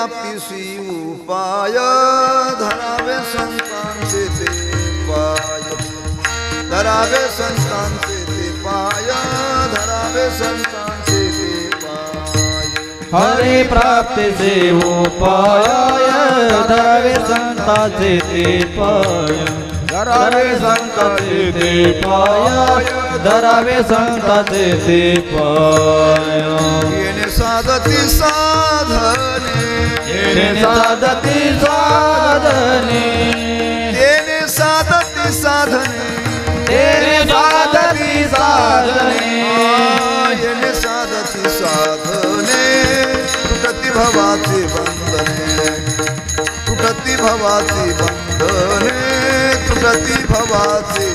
प्राप्तीसी उपाय धरावे संतांचे ते पाय धरावे संतांचे ते पाय धरावे संतांचे ते पाय हरि प्राप्तीसी उपाय धरावे संतांचे ते पाय धरावे संतांचे ते पाय धरावे संतांचे ते पाय येणे साधती साधने येणे साधती साधने येणे साधती साधने येणे साधती साधने येणे साधती साधने तुटती भवाचे बंधने तुटती भवाचे बंधने तुटती भवाचे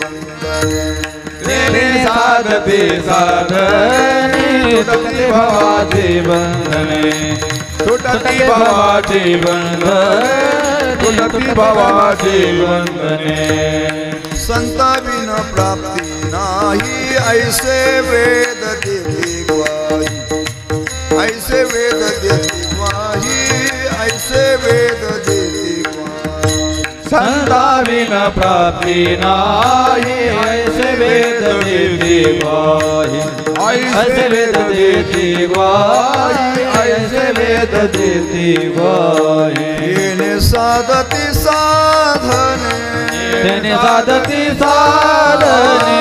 बंधने येणे साधती साधने तुटती भवाचे बंधने तुटती भवाचे बंधने तुटती भवाचे बंधने संता बिन प्राप्ती नाही ऐसे वेद देती ग्वाही ऐसे वेद देती ग्वाही ऐसे वेद देती ग्वाही संता बिन प्राप्ती नाही ऐसे वेद देती ग्वाही ऐसे वेद देती ग्वाही ऐसे वेद देती ग्वाही येणे साधती साधने येणे साधती साधने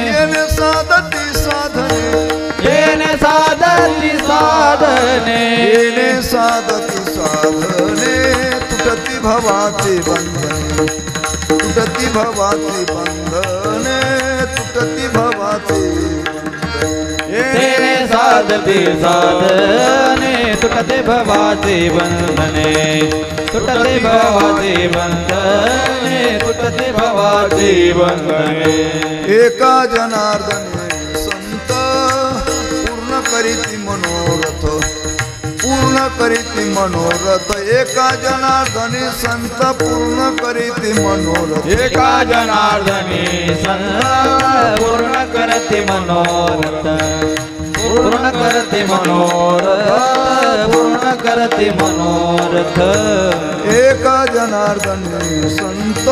येणे साधती साधने येणे साधती साधने येणे साधती साधने तुटती भवाचे बंधने तुटती भवाचे बंधने तुटती भवाचे येणे साधती साधने तुटते भवाचे बंधने तुटते भवाचे बंधने तुटते भवाचे बंधने एका जनार्दने संत पूर्ण करीती मनोरथ पूर्ण करीती मनोरथ एका जनार्दने संत पूर्ण करीती मनोरथ एका जनार्दने संत पूर्ण करते मनोरथ पूर्ण करते मनोरथ पूर्ण करते मनोरथ एका जनार्दने संत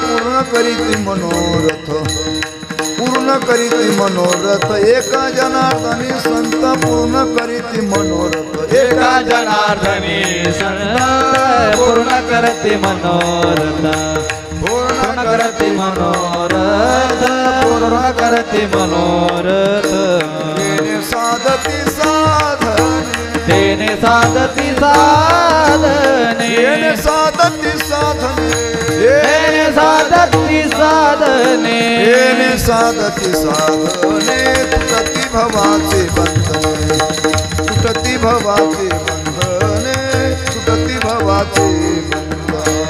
पूर्ण करीती मनोरथ पूर्ण करीती मनोरथ एका जनार्दने संत पूर्ण करीती मनोरथ एका जनार्दने संत पूर्ण करते मनोरथ पूर्ण करते मनोरथ पूर्ण करते मनोरथ येणे साधती साधने तेने साधती साधने येणे साधती साधने येणे साधती साधने येणे साधती साधने तुटती भवाचे बंधने तुटती भवाचे बंधने तुटती भवाचे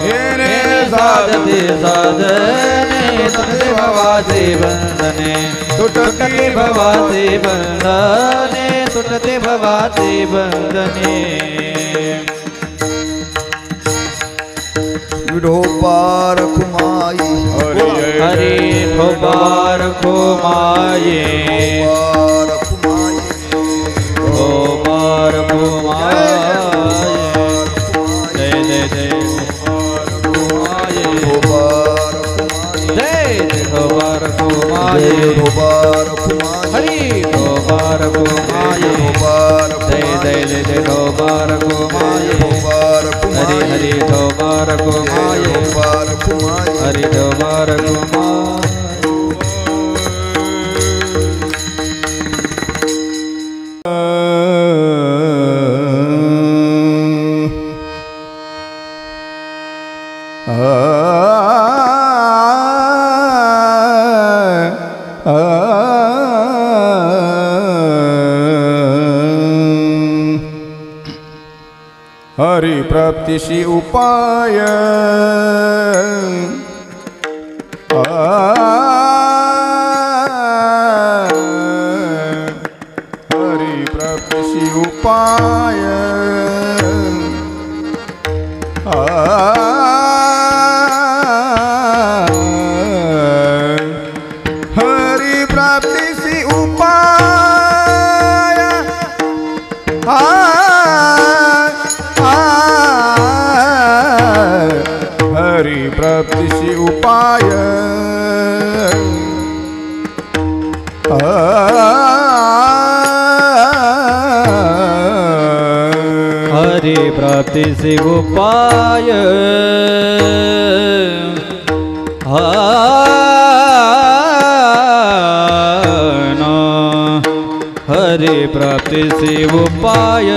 येणे साधती साधने तुटते भवाचे बंधने तुटते भवाचे बंधने तुटते भवाचे बंधने विढोबार कुमाई हरि ठोबार कुमाये बार कुमाई ठोबार कुमाये जय जय जय कुमाये विढोबार कुमाई जय जय ठोबार कुमाये विढोबार कुमाई हरि ठोबार कुमाये विढोबार जय जय जय जय ठोबार कुमाये विढोबार हरि कुमाई हरि ठोबार कुमाये विढोबार कुमाई हरि ठोबार कुमाये हरि प्राप्तिशी उपाय हरि प्राप्तिशी उपाय हरि प्राप्तिशी उपाय हरि प्राप्ति से उपाय हरि प्राप्ति से उपाय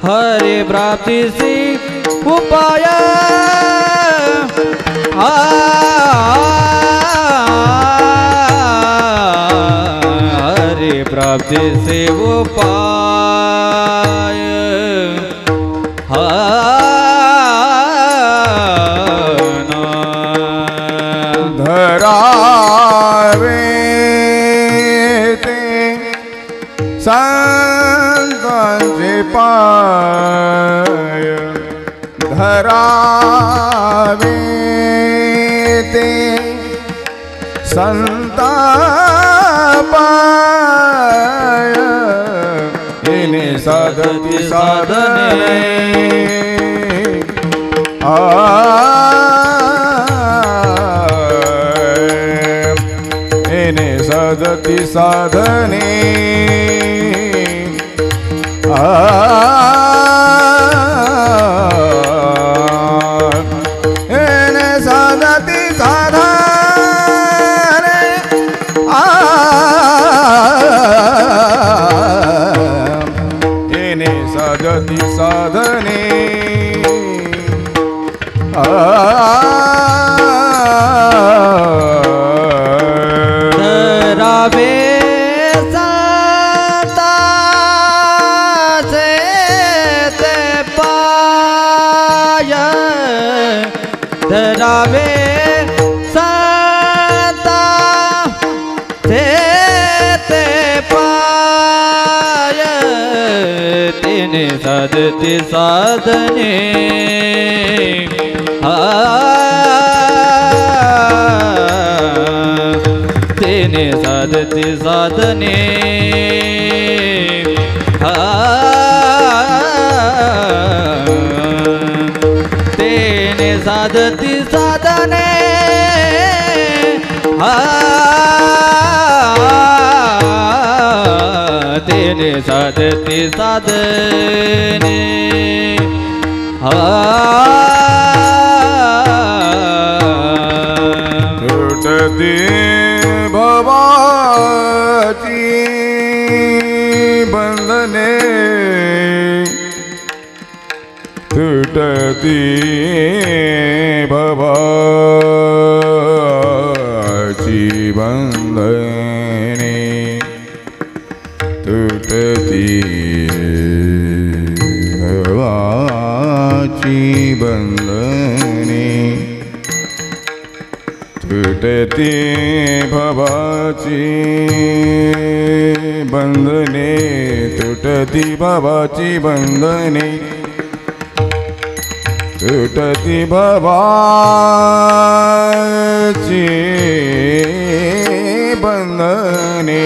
हरि प्राप्ति से उपाय हरि प्राप्ति से उपाय धरावे ते संतांचे पाय धरावे ते संता पाय इने साधती साधने इने साधती साधने इने साधती साधने इने साधती साधने धरावे संता से ते पाय धरावे संता से ते पाय तीन साधती साधने तेने साधती साधने तेने साधती साधने तेने साधती साधने तुटती भवाची बंधने तुटती भवाची बंधने तुटती भवाची बंधने तुटती भवाची बंधने तुटती भवाची बंधने तुटती भवाची बंधने तुटती भवाची बंधने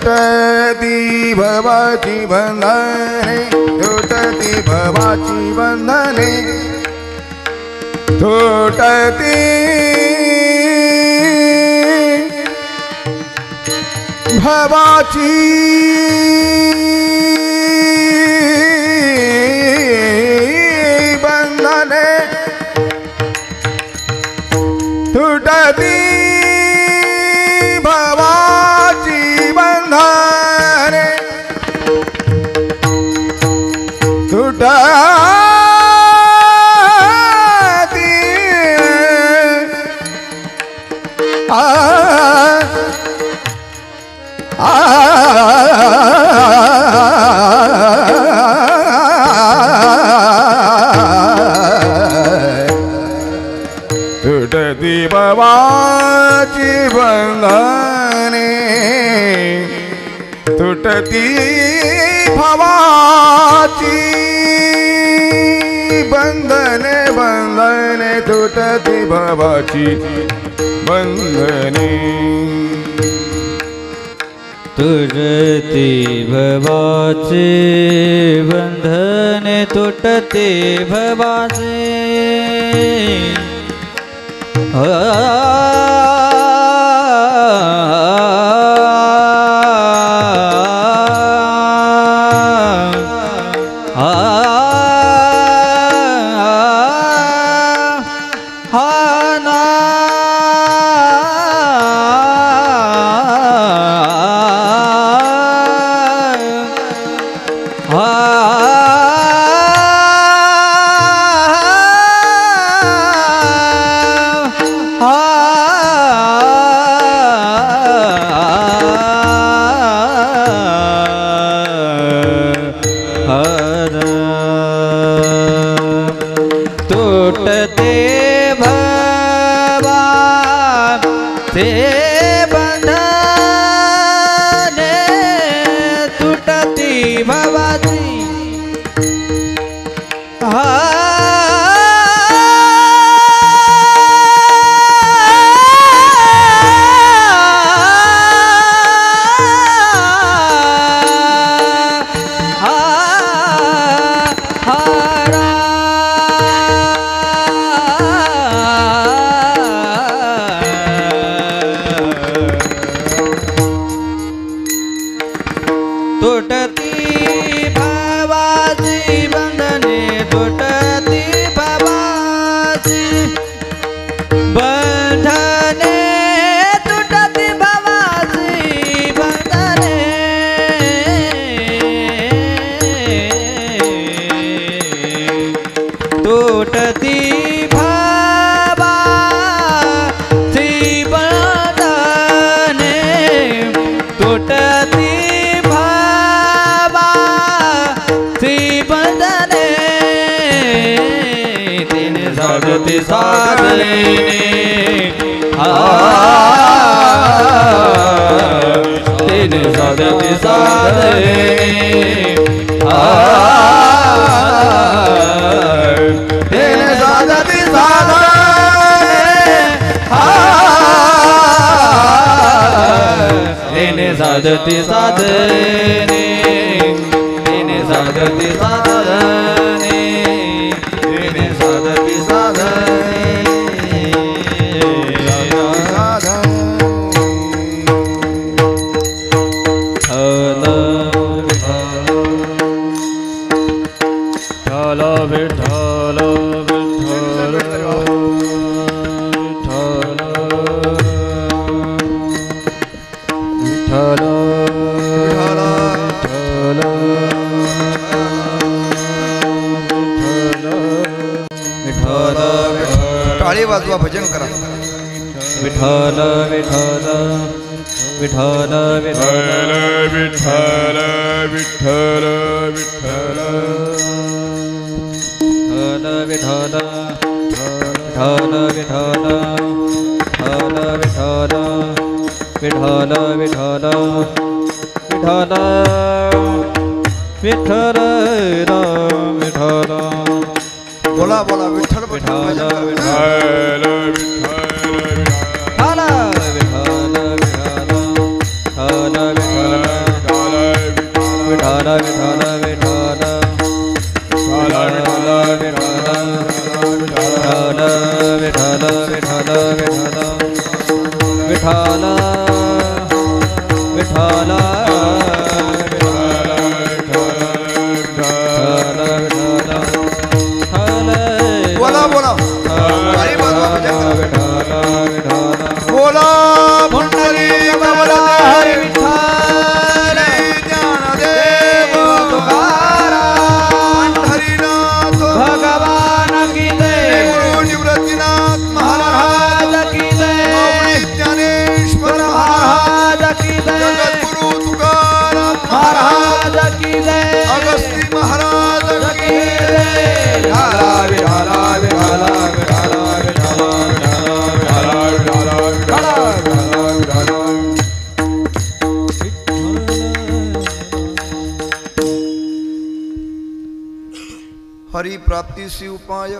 तुटती भवाची बंधने तुटती भवाची बंधने तुटती भवाची बंधने तुटती तुटती भवाची बंधने तुटती भवाची बंधने बंधने तुटती भवाची बंधने तुटती भवाचे बंधने तुटते भवाचे साधती साधने तेने साधती साधने तेने साधती साधने वाजवा भजन करा विठ्ठल विठ्ठल विठ्ठल विठ्ठल विठ्ठल विठ्ठल विठ्ठल विठ्ठल विठ्ठल विठ्ठल विठ्ठल विठ्ठल विठ्ठल विठ्ठल विठ्ठल विठ्ठल बोला बोला विठ्ठल विठ्ठल विठ्ठल हरि प्राप्ति सी उपाय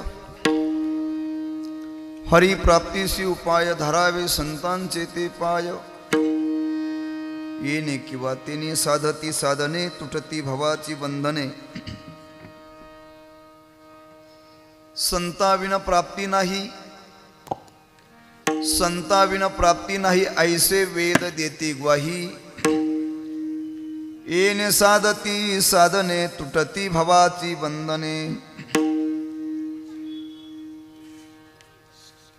हरि प्राप्ति सी उपाय धरावे संतान चेते पाय येणे किंवा तेने साधती साधने तुटती भवाची बंधने संताविना प्राप्ती नाही संताविना प्राप्ती नाही ऐसे वेद देती ग्वाही येणे साधती साधने तुटती भवाची बंधने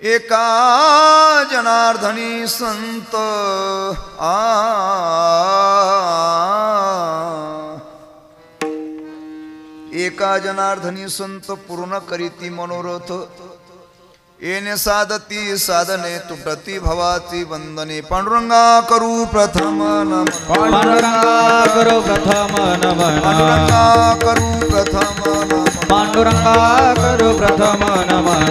एका जनार्दनी संत एका जनार्दनी संत पूर्ण करीती मनोरथ येणे साधती साधने तुटती भवाची बंधने पांडुरंगा करू प्रथम नमन पांडुरंगा करू प्रथम नमन पांडुरंगा करू प्रथम नमन पांडुरंगा करू प्रथम नमन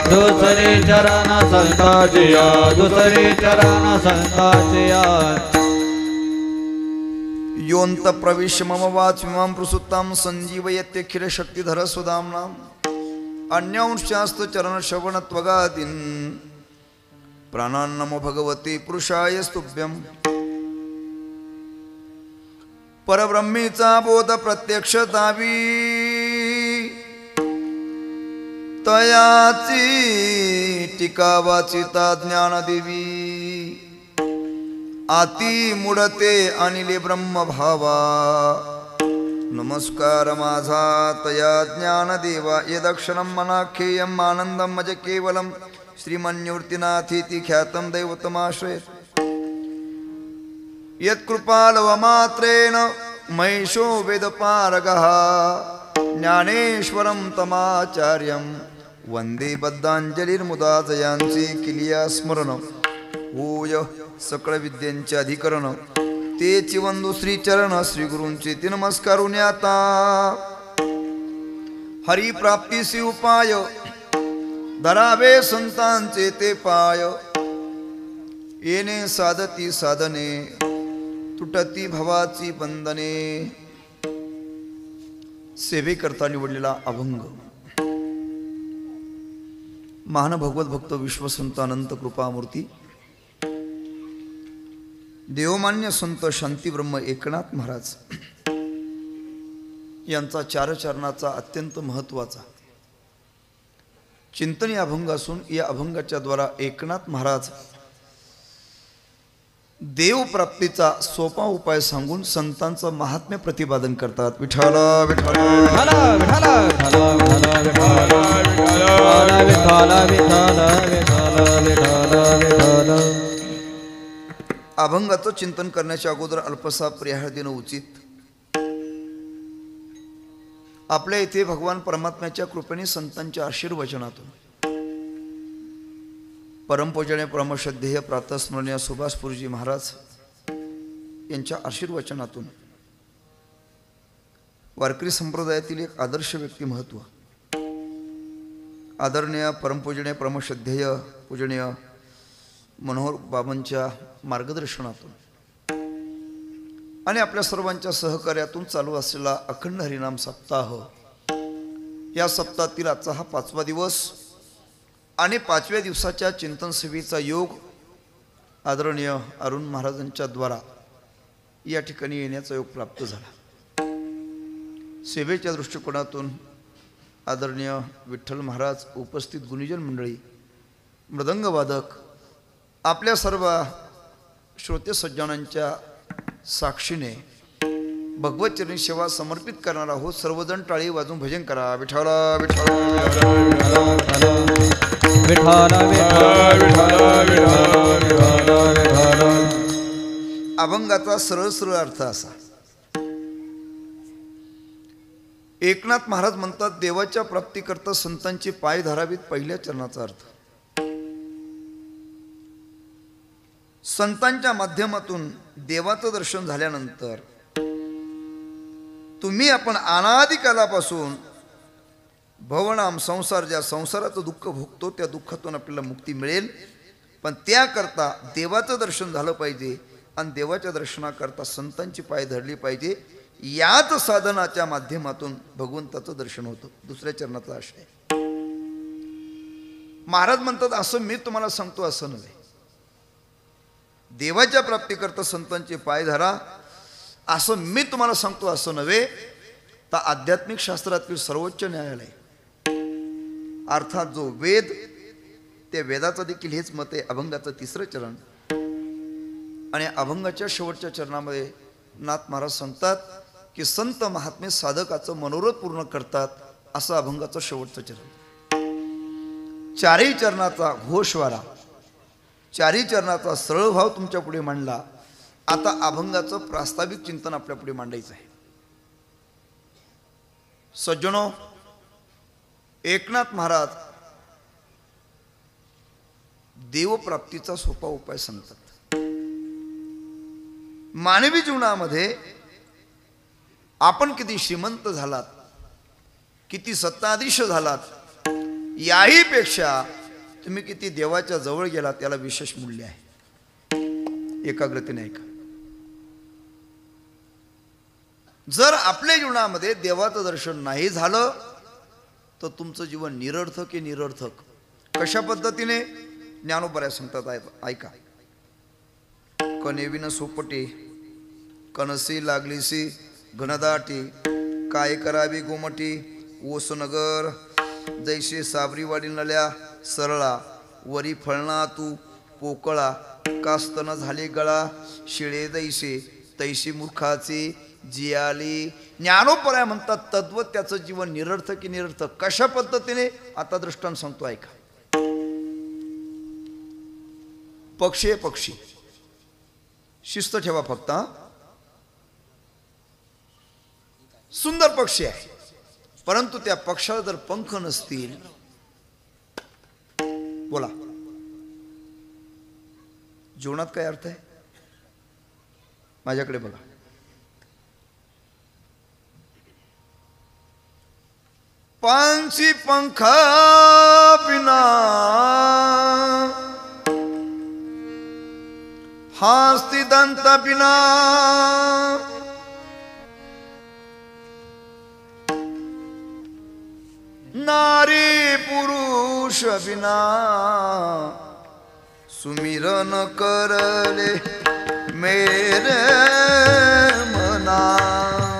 दुसरे चरण संतांची दुसरे चरण संतांचे योऽन्त प्रविश्य मम वाचमिमां प्रसुप्तां सञ्जीवयत्यखिल शक्तिधर सुधाम्नाम् अन्यांशास्त चरण श्रवण त्वगादीन् प्राणान् नमो भगवते पुरुषाय स्तुभ्यम् परब्रह्मेचा बोध प्रत्यक्ष दावी तयाची टीका वाचिता ज्ञानदेवी आती मुडते अनिले ब्रह्मभावा नमस्कार माझा तया ज्ञानदेवा यदक्षरं मनाख्येयम् आनन्दं मज केवलं श्रीमन्निवृत्तिनाथीति ख्यातं दैवतमाश्रये यत्कृपालवमात्रेण महिषो वेदपारगः ज्ञानेश्वरं तमाचार्यं वंदे बद्धांजलिर्मुदा जयांचे किलिया स्मरण होय सकळ विद्यांचे अधिकरण तेची वंदू श्री चरण श्री गुरूंचे ती नमस्कारून आता हरी प्राप्तीसी उपाय धरावे संतांचे ते पाय येणे साधती साधने तुटती भवाची बंधने सेवेकरता निवडलेला अभंग महान भगवत भक्त विश्वसंत अनंत कृपामूर्ती देवमान्य संत शांतीब्रह्म एकनाथ महाराज यांचा चारचरणाचा अत्यंत महत्त्वाचा चिंतन या अभंग असून या अभंगाच्या द्वारा एकनाथ महाराज देवप्राप्तीचा सोपा उपाय सांगून संतांचं महात्म्य प्रतिपादन करतात. विठ्ठल विठ्ठल अभंगाचं चिंतन करण्याच्या अगोदर अल्पसा पर्याय देणं उचित. आपल्या इथे भगवान परमात्म्याच्या कृपेने संतांच्या आशीर्वचनातून परमपूजनीय परमश्रद्धेय प्रातस्मरणीय सुभाषपुरजी महाराज यांच्या आशीर्वचनातून वारकरी संप्रदायातील एक आदर्श व्यक्तिमत्व आदरणीय परमपूजनीय परमश्रद्धेय पूजनीय मनोहर बाबांच्या मार्गदर्शनातून आणि आपल्या सर्वांच्या सहकार्यातून चालू असलेला अखंड हरिनाम सप्ताह, या सप्ताहातील आजचा हा 5वा दिवस आणि 5व्या दिवसाच्या चिंतन सेवेचा योग आदरणीय अरुण महाराजांच्या द्वारा या ठिकाणी येण्याचा योग प्राप्त झाला. सेवेच्या दृष्टिकोनातून आदरणीय विठ्ठल महाराज, उपस्थित गुणीजन मंडळी, मृदंगवादक, आपल्या सर्व श्रोते सज्जनांच्या साक्षीने भगवतचरणी सेवा समर्पित करणार आहोत. सर्वजण टाळी वाजून भजन करा. विठ्ठल विठ्ठल अभंगाचा सरळ सरळ अर्थ असा. एकनाथ महाराज म्हणतात, देवाच्या प्राप्तीकरता संतांचे पाय धरावीत. पहिल्या चरणाचा अर्थ, संतांच्या माध्यमातून देवाचं दर्शन झाल्यानंतर तुम्ही आपण अनादी कालापासून भवनाम संसार, ज्या संसाराचं दुःख भोगतो त्या दुःखातून आपल्याला मुक्ती मिळेल. पण त्याकरता देवाचं दर्शन झालं पाहिजे आणि देवाच्या दर्शनाकरता संतांची पाय धरली पाहिजे. याच साधनाच्या माध्यमातून भगवंताचं दर्शन होतं. दुसऱ्या चरणाचा आशय. महाराज म्हणतात, असं मी तुम्हाला सांगतो असं नव्हे. देवाच्या प्राप्तीकरता संतांचे पाय धरा असं मी तुम्हाला सांगतो, असं नव्हे तर आध्यात्मिक शास्त्रातील सर्वोच्च न्यायालय अर्थात जो वेद, त्या वेदाचं देखील हेच मत आहे. अभंगाचं 3रं चरण आणि अभंगाच्या शेवटच्या चरणामध्ये नाथ महाराज सांगतात की संत महात्मे साधकाचं मनोरथ पूर्ण करतात, असं अभंगाचं शेवटचं चरण. चारही चरणाचा घोषवारा, चारही चरणाचा सरळ भाव तुमच्या पुढे मांडला. आता अभंगाचं प्रास्ताविक चिंतन आपल्या पुढे मांडायचं आहे. सज्जनो, एकनाथ महाराज देवप्राप्तीचा सोपा उपाय सांगतात. मानवी जीवनामध्ये आपण किती श्रीमंत झालात, किती सत्ताधीश झालात, याही पेक्षा तुम्ही किती देवाच्या जवळ गेलात त्याला विशेष मूल्य आहे. एकाग्रतेने ऐका. जर आपल्या जीवनामध्ये देवाचं दर्शन नाही झालं तर तुमचं जीवन निरर्थक आहे. निरर्थक कशा पद्धतीने? ज्ञानोबऱ्या सांगतात, ऐका. कनेविन सोपटे कनसी लागलीसी घनदाटी, काय करावी गोमटी ओसनगर, जैसे साबरीवाडी नल्या सरळा, वरी फळणा तू पोकळा, कास्तन झाले गळा, शिळे दैसे तैशी मूर्खाची जियाली. ज्ञानोपराय म्हणतात तद्वत त्याचं जीवन निरर्थक की निरर्थक. कशा पद्धतीने? आता दृष्टांत सांगतो, ऐका. पक्षी आहे, पक्षी. शिस्त ठेवा फक्त. सुंदर पक्षी आहे, परंतु त्या पक्षाला जर पंख नसतील, बोला जीवनात काय अर्थ आहे? माझ्याकडे बघा. पांची पंख बिना हास्ति दंत बिना, नारी पुरुष बिना, सुमिरन करले मेरे मना,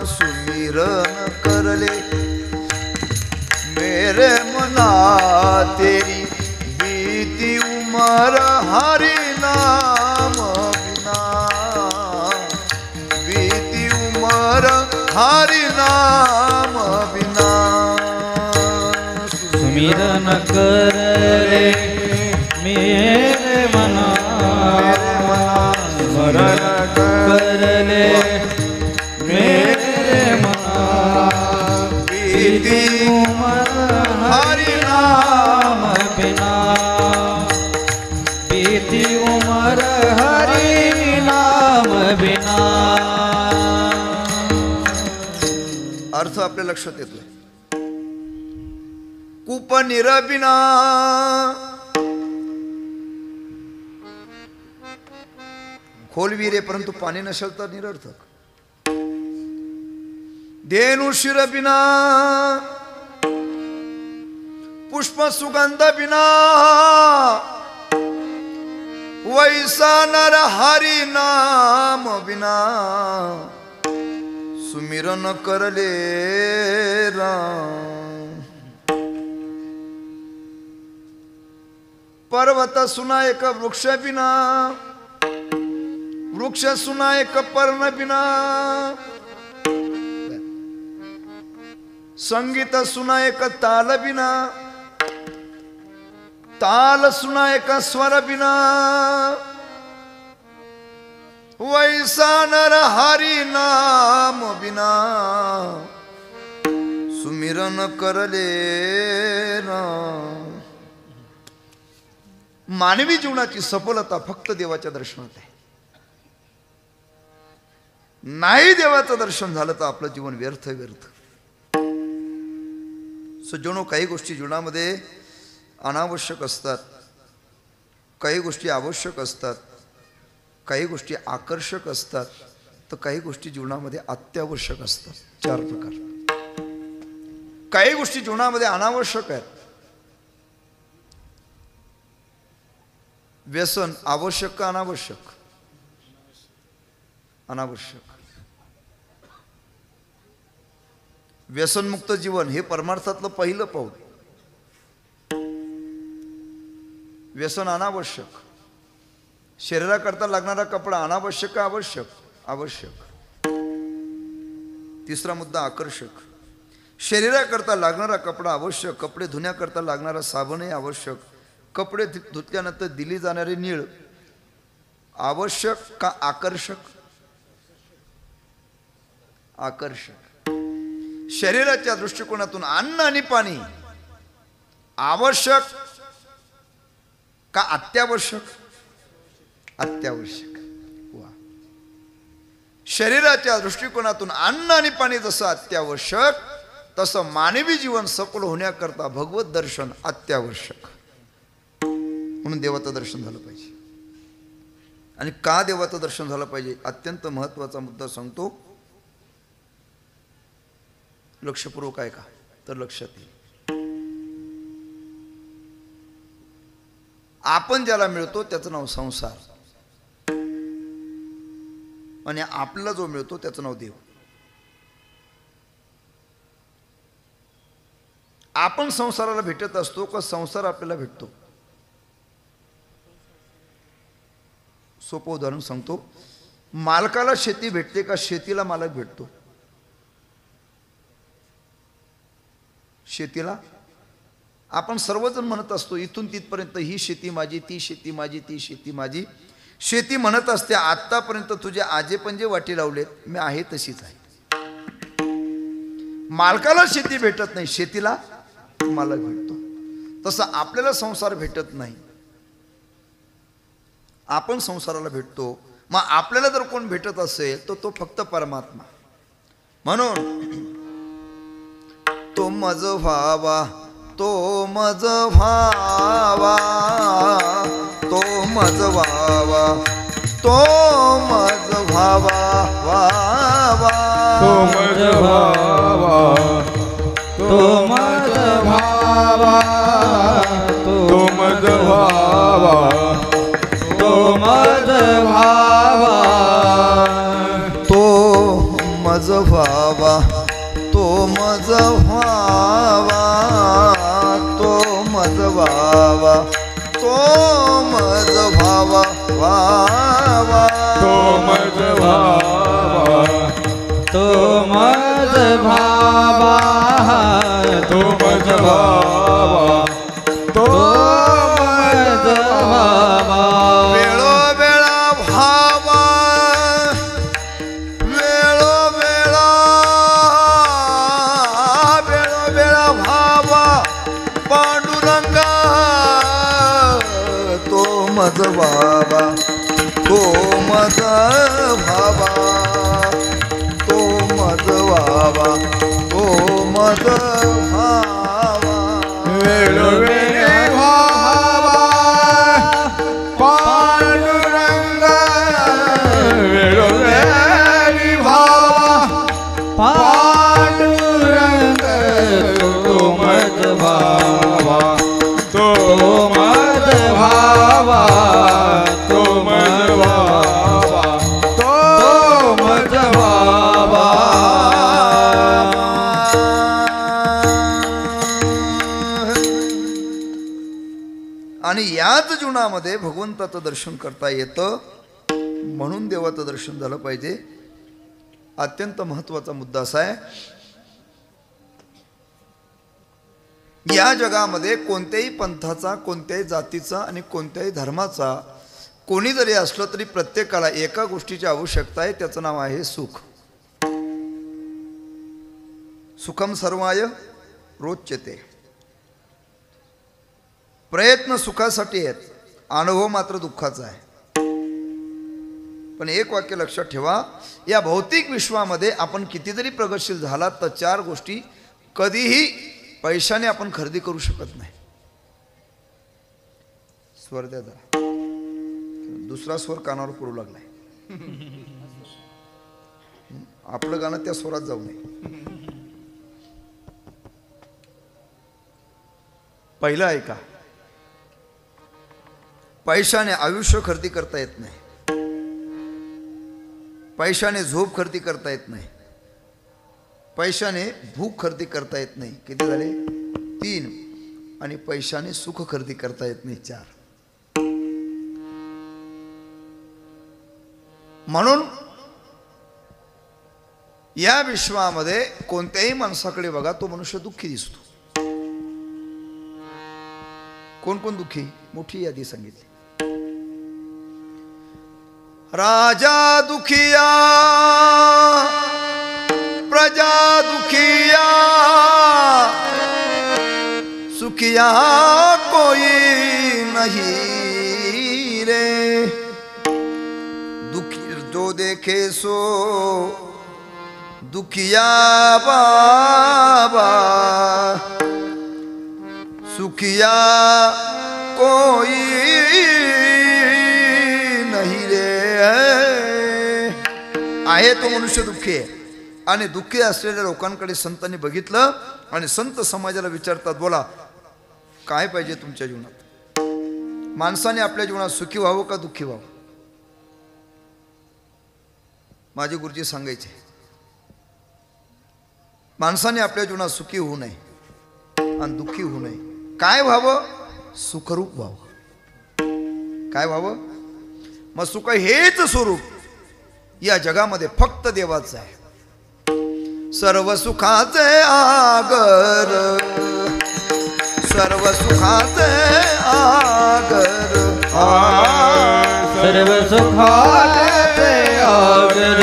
सुमिरन करले मेरे मना, तेरी बीती उमर हरि नाम बिना, बीती उमर हरि नाम बिना, सुमिरन करे मेरे मना, स्मरण करले मेरे मना, बीती उमर हरि नाम बिना, बीती उमर हरि नाम बिना. अर्थ आपल्या लक्षात येतोय. कूप निरबिना, खोलवीर आहे परंतु पाणी नसेल तर निरर्थक. धेनु शिर बिना, पुष्प सुगंध बिना, वैसा नर हरि नाम बिना, सुमिरन करले राम. पर्वत सुना एक वृक्ष बिना, वृक्ष सुना एक पर्ण बिना, संगीत सुना एक ताल बिना, ताल सुना एक स्वर बिना, वैसा नर हरि नाम बिना, सुमिरन करले राम. मानवी जीवनाची सफलता फक्त देवाच्या दर्शनात आहे. नाही देवाचं दर्शन झालं तर आपलं जीवन व्यर्थ व्यर्थ. सज्जनो, काही गोष्टी जीवनामध्ये अनावश्यक असतात, काही गोष्टी आवश्यक असतात, काही गोष्टी आकर्षक असतात, तर काही गोष्टी जीवनामध्ये अत्यावश्यक असतात. 4 प्रकार. काही गोष्टी जीवनामध्ये अनावश्यक आहेत. व्यसन आवश्यक का अनावश्यक? अनावश्यक. व्यसनमुक्त जीवन हे परमार्थातलं पहिलं पाऊल. व्यसन अनावश्यक. शरीराकरता लागणारा कपडा अनावश्यक का आवश्यक? आवश्यक. तिसरा मुद्दा आकर्षक. शरीराकरता लागणारा कपडा आवश्यक, कपडे धुण्याकरता लागणारा साबणही आवश्यक, कपडे धुतल्यानंतर दिली जाणारी नीळ आवश्यक का आकर्षक? आकर्षक. शरीराच्या दृष्टिकोनातून अन्न आणि पाणी आवश्यक का अत्यावश्यक? अत्यावश्यक. वा. शरीराच्या दृष्टिकोनातून अन्न आणि पाणी जसं अत्यावश्यक तसं मानवी जीवन सफल होण्याकरता भगवत दर्शन अत्यावश्यक. म्हणून देवाचं दर्शन झालं पाहिजे. आणि का देवाचं दर्शन झालं पाहिजे? अत्यंत महत्त्वाचा मुद्दा सांगतो, लक्षपूर्वक आहे का? तर लक्षात येईल. आपण ज्याला मिळतो त्याचं नाव संसार आणि आपल्याला जो मिळतो त्याचं नाव देव. आपण संसाराला भेटत असतो का संसार आपल्याला भेटतो? सोपं उदाहरण सांगतो. मालकाला शेती भेटते का शेतीला मालक भेटतो? शेतीला. आपण सर्वजण म्हणत असतो इथून तिथपर्यंत ही शेती माझी, ती शेती माझी, ती शेती माझी. शेती म्हणत असते आतापर्यंत तुझे आजे पंजे वाटी लावलेत, मी आहे तशीच आहे. मालकाला शेती भेटत नाही, शेतीला मालक भेटतो. तसं आपल्याला संसार भेटत नाही, आपण संसाराला भेटतो. मग आपल्याला जर कोण भेटत असेल तर तो फक्त परमात्मा. म्हणून तो मज व्हावा, तो मज व्हावा, तो मज व्हावा, तो मज व्हावा, व्हावा, तो मज व्हावा, तो मज भावा, तो मज व्हावा, तो मज भावा, तो मज व्हावा, तो मज व्हावा, तो मज व्हावा, तो मज व्हावा, व्हावा, तो मज व्हावा, तो मज भावा, तो मज व्हावा, तो मज भावा. वेळोवेळा व्हावा, वेळोवेळा, वेळोवेळा व्हावा पांडुरंगा, तो मज व्हावा, तो मज व्हावा, तो मज व्हावा, तो मज व्हावा. वेळोवेळी व्हावा पांडुरंग, वेळोवेळी व्हावा पांडुरंग, तो मज भावा, तो मज भावा, तो मज व्हावा, तो मज भावा. आणि याच जीवनामध्ये भगवंताचं दर्शन करता येतं. म्हणून देवाचं दर्शन झालं पाहिजे. अत्यंत महत्त्वाचा मुद्दा असा आहे, या जगामध्ये कोणत्याही पंथाचा, कोणत्याही जातीचा आणि कोणत्याही धर्माचा कोणी जरी असलं तरी प्रत्येकाला एका गोष्टीची आवश्यकता आहे, त्याचं नाव आहे सुख. सुखम सर्वाय रोचते. प्रयत्न सुखासाठी आहेत, अनुभव मात्र दुःखाचा आहे. पण एक वाक्य लक्षात ठेवा, या भौतिक विश्वामध्ये आपण किती जरी प्रगतशील झालात तर चार गोष्टी कधीही पैशाने आपण खरेदी करू शकत नाही. स्वर द्या जरा, दुसरा स्वर कानावर पडू लागलाय. आपलं गाणं त्या स्वरात जाऊ नये. पहिलं ऐका, पैशाने आयुष्य खरेदी करता येत नाही. पैशाने झोप खरेदी करता येत नाही, पैशाने भूक खरेदी करता येत नाही, किती झाले 3, आणि पैशाने सुख खरेदी करता येत नाही 4. म्हणून या विश्वामध्ये कोणत्याही माणसाकडे बघा तो मनुष्य दुःखी दिसतो. कोण कोण दुःखी? मोठी यादी सांगितली. राजा दुखिया, प्रजा दुखिया, सुखिया कोई नहीं रे. दुखी जो देखे सो दुखिया बाबा, सुखिया कोई नहीं रे. आहे तो मनुष्य दुःखी आहे. आणि दुःखी असलेल्या लोकांकडे संतांनी बघितलं आणि संत समाजाला विचारतात, बोला काय पाहिजे तुमच्या जीवनात? माणसाने आपल्या जीवनात सुखी व्हावं का दुःखी व्हावं? माझे गुरुजी सांगायचे, माणसाने आपल्या जीवनात सुखी होऊ नये आणि दुःखी होऊ नये. काय व्हावं? सुखरूप व्हावं. काय व्हावं? मग सुख हेच स्वरूप या जगामध्ये फक्त देवाचं आहे. सर्व सुखाचे आगर, सर्व सुखाचे आगर, सर्व सुखाचे आगर,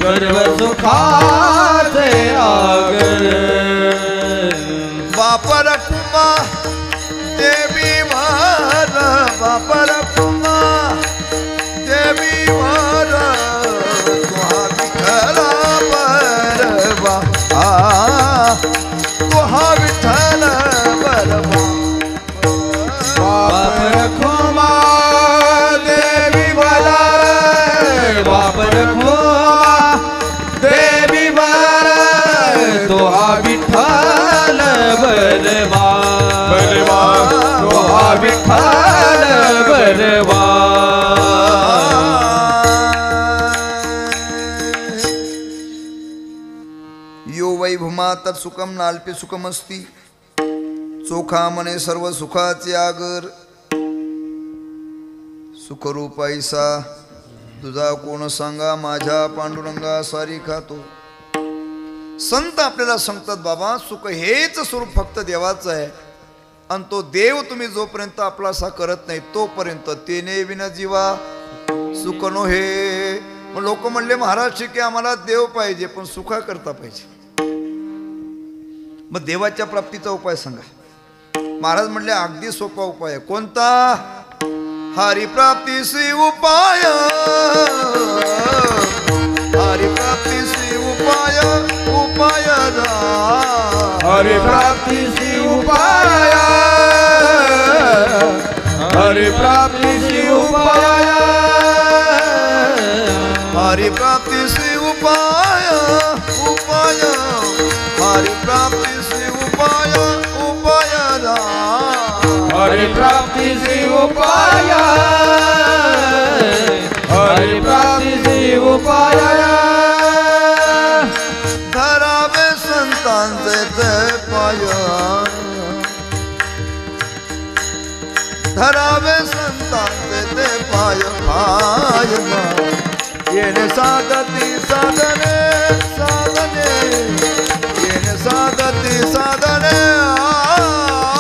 सर्व सुखाचे आगर. बापर कुमा देवी वार, बापर कुमा देवी वार, तुहा विठ्ठला बरवा, तुहा विठ्ठल बरवा. बाप रखुमा देवी वाला, बाप रखुमा देवी वाला, तो विठ्ठल बरवा, बरवा, तो विठ्ठल बरवा. यो वैभमा तत्सुखम नाल्पे सुखमस्ती, चोखा मने सर्व सुखाचे आगर. सुखरूप ऐसा तुझा कोण सांगा, माझ्या पांडुरंगा सारी खातो. संत आपल्याला सांगतात, बाबा सुख हेच स्वरूप फक्त देवाचं आहे. आणि तो देव तुम्ही जोपर्यंत आपलासा करत नाही तोपर्यंत तेने विना जीवा सुख नो हे. मग लोक म्हणले, महाराज ठीक आहे, आम्हाला देव पाहिजे पण सुखा करता पाहिजे. मग देवाच्या प्राप्तीचा उपाय सांगा. महाराज म्हणले, अगदी सोपा उपाय आहे. कोणता? हरिप्राप्तीसी उपाय, हरिप्राप्तीसी उपाय, उपाय हरिप्राप्तीसी उपाय, हरिप्राप्तीसी उपाय, हरिप्राप्तीसी उपाय, उपाय, हरिप्राप्तीसी उपाय, उपाय हरिप्राप्तीसी उपाय, हरिप्राप्तीसी उपाय. धरावे संतांचे ते पाय, धरावे संतांचे ते पाय, पाय येणे साधती साधने, साधने येणे साधती साधने.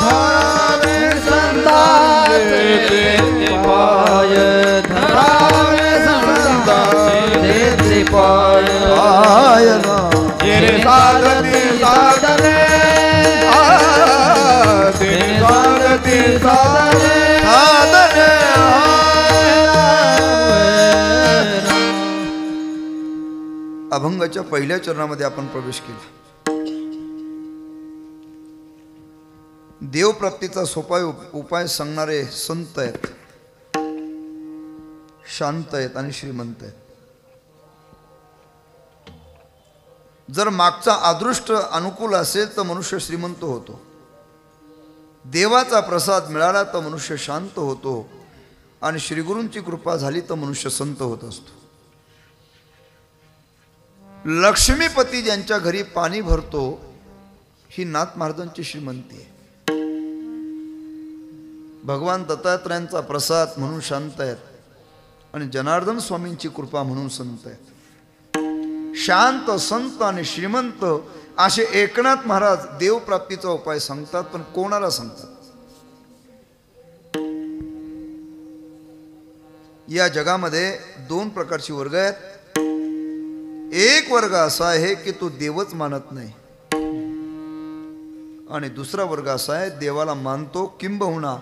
धरावे संतांचे पाय, धरावे संतांचे पाय, पाय तेरे साधती साधने, तेरे साधती साधने, साधने. अभंगाच्या पहिल्या चरणामध्ये आपण प्रवेश केला. देवप्राप्तीचा सोपा उपाय सांगणारे संत आहेत, शांत आहेत आणि श्रीमंत आहेत. जर मागचा अदृष्ट अनुकूल असेल तर मनुष्य श्रीमंत होतो. देवाचा प्रसाद मिळाला तर मनुष्य शांत होतो आणि श्रीगुरूंची कृपा झाली तर मनुष्य संत होत असतो. लक्ष्मीपती ज्यांच्या घरी पाणी भरतो ही नाथ महाराजांची श्रीमंती आहे. भगवान दत्तात्रयांचा प्रसाद म्हणून शांत आहेत आणि जनार्दन स्वामींची कृपा म्हणून संत आहेत. शांत, संत आणि श्रीमंत असे एकनाथ महाराज देवप्राप्तीचा उपाय सांगतात. पण कोणाला सांगतात? या जगामध्ये दोन प्रकारचे वर्ग आहेत. एक वर्ग असा आहे की तो देवच मानत नाही आणि दुसरा वर्ग असा आहे देवाला मानतो, किंबहुना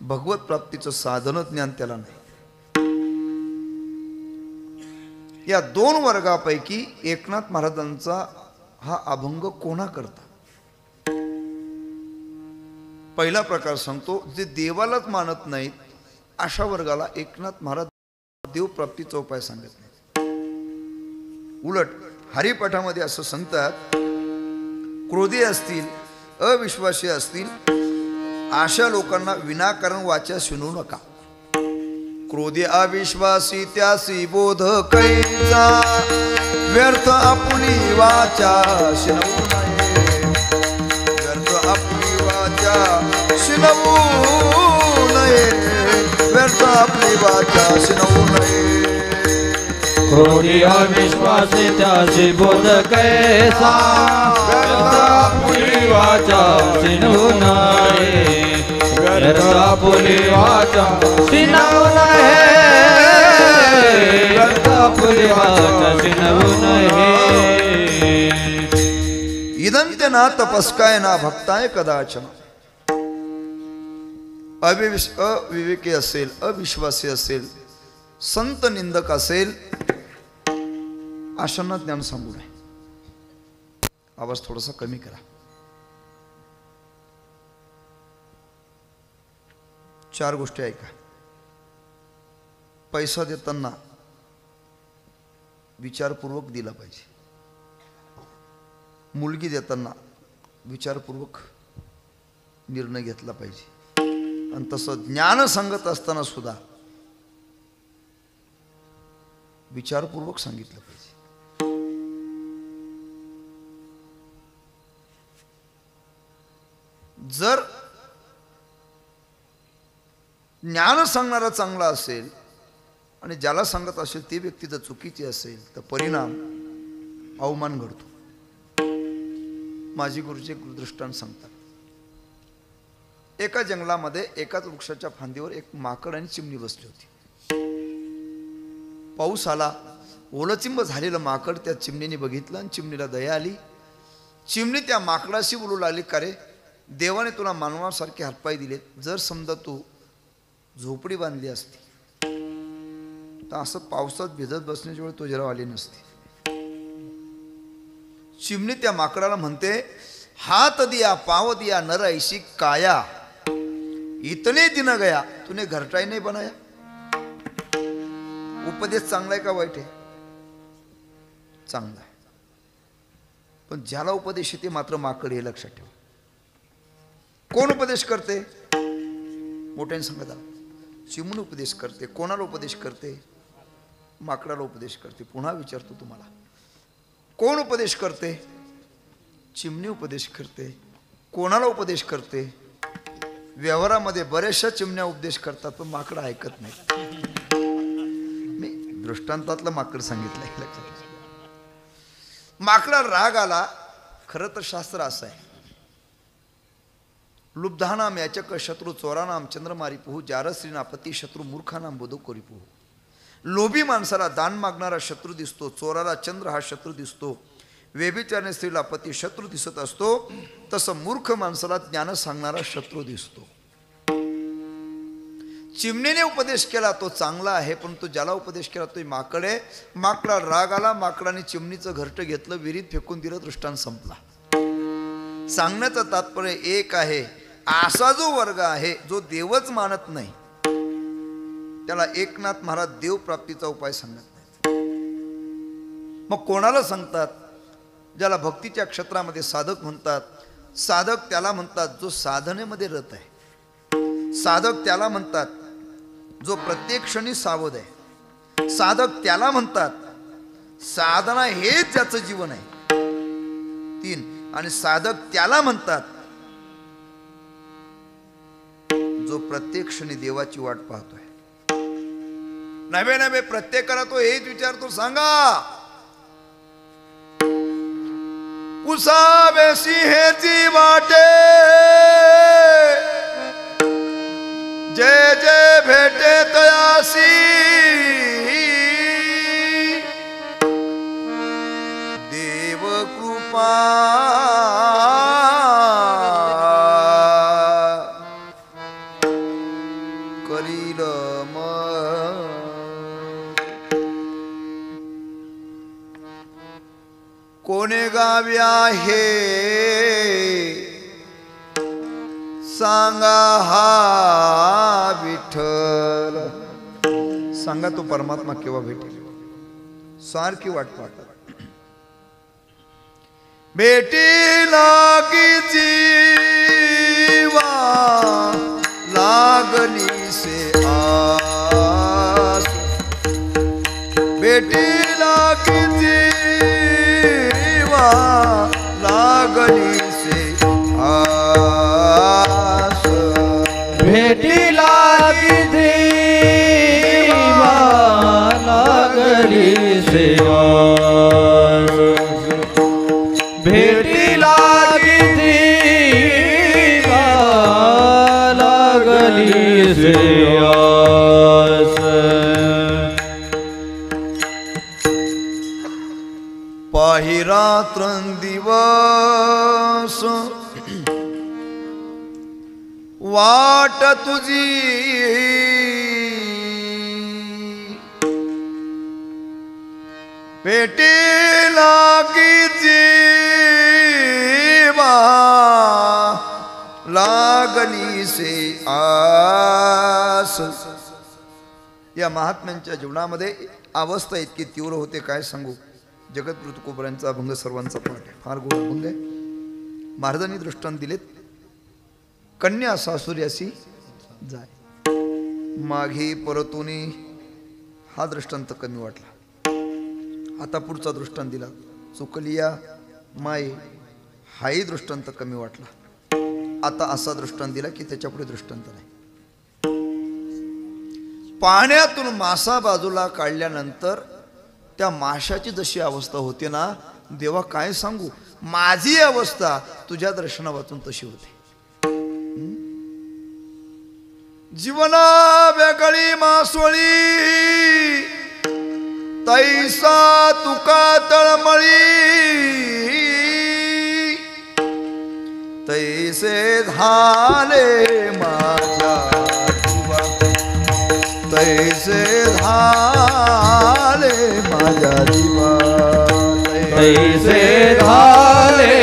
भगवत प्राप्तीचं साधन ज्ञान त्याला नाही. या दोन वर्गापैकी एकनाथ महाराजांचा हा अभंग कोणा करता? पहिला प्रकार सांगतो, जे देवालाच मानत नाहीत अशा वर्गाला एकनाथ महाराज देवप्राप्तीचा उपाय सांगत नाही. उलट हरिपाठामध्ये असं सांगतात, क्रोधी असतील, अविश्वासी असतील अशा लोकांना विनाकारण वाचा शिनू नका. क्रोधी अविश्वासी त्यासी बोध कैचा, व्यर्थ आपली वाचा शिनवू नये. व्यर्थ आपली वाचा शिनवू नये. व्यर्थ आपली वाचा शिनवू नये. क्रोधी अविश्वासी त्यासी बोध कैसा, व्यर्थ आपली वाचा शिनवू नये. व्यर्थ आपली वाचा शिनवू नये. व्यर्थ आपली वाचा शिनवू नये. इदंत्य ना तपस्काय ना भक्ताय कदाचन. अविवेकी असेल, अविश्वासी असेल, संत निंदक असेल अशांना ज्ञान सांगू नये. आवाज थोडासा कमी करा. चार गोष्टी ऐका. पैसा देताना विचारपूर्वक दिला पाहिजे. मुलगी देताना विचारपूर्वक निर्णय घेतला पाहिजे. आणि तसं ज्ञान सांगत असताना सुद्धा विचारपूर्वक सांगितलं पाहिजे. जर ज्ञान सांगणारा चांगला असेल आणि ज्याला सांगत असेल ती व्यक्ती जर चुकीची असेल तर परिणाम अवमान घडतो. माझी गुरुजी एक दृष्टांत सांगतात. एका जंगलामध्ये एकाच वृक्षाच्या फांदीवर एक माकड आणि चिमणी बसली होती. पाऊस आला, ओलचिंब झालेलं माकड त्या चिमणीने बघितलं आणि चिमणीला दया आली. चिमणी त्या माकडाशी बोलू लागली, का रे, देवाने तुला मानवासारखे हातपाय दिलेत, जर समजा तू झोपडी बांधली असती तर असं पावसात भिजत बसण्याची वेळ तुझ्यावर आली नसती. चिमणी त्या माकडाला म्हणते, हात दिया पाव दिया नर ऐसी काया, इतने दिन गया तूने घरटाई नाही बनाया. उपदेश चांगला आहे का वाईट आहे? चांगला आहे. पण ज्याला उपदेश येते मात्र माकड, हे लक्षात ठेवा. कोण उपदेश करते? मोठ्याने सांगत आहोत. चिमणी उपदेश करते. कोणाला उपदेश करते? माकडाला उपदेश करते. पुन्हा विचारतो तुम्हाला, कोण उपदेश करते? चिमणी उपदेश करते. कोणाला उपदेश करते? व्यवहारामध्ये बऱ्याचशा चिमण्या उपदेश करतात पण माकड ऐकत नाही. मी दृष्टांतातलं माकड सांगितलंय. माकडाला राग आला. खरं तर शास्त्र असं आहे, लुब्धानाम याचक शत्रू चोरानाम चंद्रमारी पुहू, जारश्रीना पती शत्रू मूर्खानाम बोधो कोरी पुहू. लोभी माणसाला दान मागणारा शत्रू दिसतो, चोराला चंद्र हा शत्रू दिसतो, व्यभिचारी स्त्रीला पती शत्रू दिसत असतो, तसं मूर्ख माणसाला ज्ञान सांगणारा शत्रू दिसतो. चिमणीने उपदेश केला तो चांगला आहे, पण तो ज्याला उपदेश केला तो माकड आहे. माकडा राग आला, माकडाने चिमणीचं घरटं घेतलं, विहिरीत फेकून दिलं, दृष्टांत संपला. सांगण्याचं तात्पर्य एक आहे, असा जो वर्ग आहे जो देवच मानत नाही त्याला एकनाथ महाराज देवप्राप्तीचा उपाय सांगत नाहीत. मग कोणाला सांगतात? ज्याला भक्तीच्या क्षेत्रामध्ये साधक म्हणतात. साधक त्याला म्हणतात जो साधनेमध्ये रत आहे. साधक त्याला म्हणतात जो प्रत्येक क्षणी सावध आहे. साधक त्याला म्हणतात साधना हेच ज्याचं जीवन आहे. 3 आणि साधक त्याला म्हणतात जो प्रत्येक क्षणी देवाची वाट पाहतोय. नव्हे नव्हे प्रत्येकाला तो हेच विचारतो, सांगा कुसावेसी हेची वाटे जे जे भेटे तयासी देव कृपा करील कोणे गावी आहे सांगा हा विठ्ठल. सांगा तो परमात्मा केव्हा भेटेल. सारखी वाट पाहतात. भेटी लागी जीवा लागली से आस. भेटी लागी जीवा लागली से आस. भेटी लागी देवा लागली सेवा. भेटी लागी देवा लागली सेवा. पाही रात्रंदिवस वाट तुझी पेटी लागी जीवा लागली से आस. या महात्म्यांच्या जीवनामध्ये अवस्था इतकी तीव्र होते काय सांगू. जगद्गुरु तुकोबरांचा अभंग सर्वांचा पाठ आहे. फार गोड अभंग आहे. महाराजांनी दृष्टांत दिलेत. कन्या सासुर्यासी जाय माघे परतुनी. हा दृष्टांत कमी वाटला. आता पुढचा दृष्टांत दिला चुकलिया माये. हाही दृष्टांत कमी वाटला. आता असा दृष्टांत दिला की त्याच्या पुढे दृष्टांत नाही. पाण्यातून मासा बाजूला काढल्यानंतर त्या माशाची जशी अवस्था होते ना, देवा काय सांगू, माझी अवस्था तुझ्या दर्शना वाचून तशी होते. जीवना वेगळी मासोळी तैसा तुका तळमळी तैसे झाले माझ्या जीवा. तैसे झाले माझ्या जीवा. तैसे झाले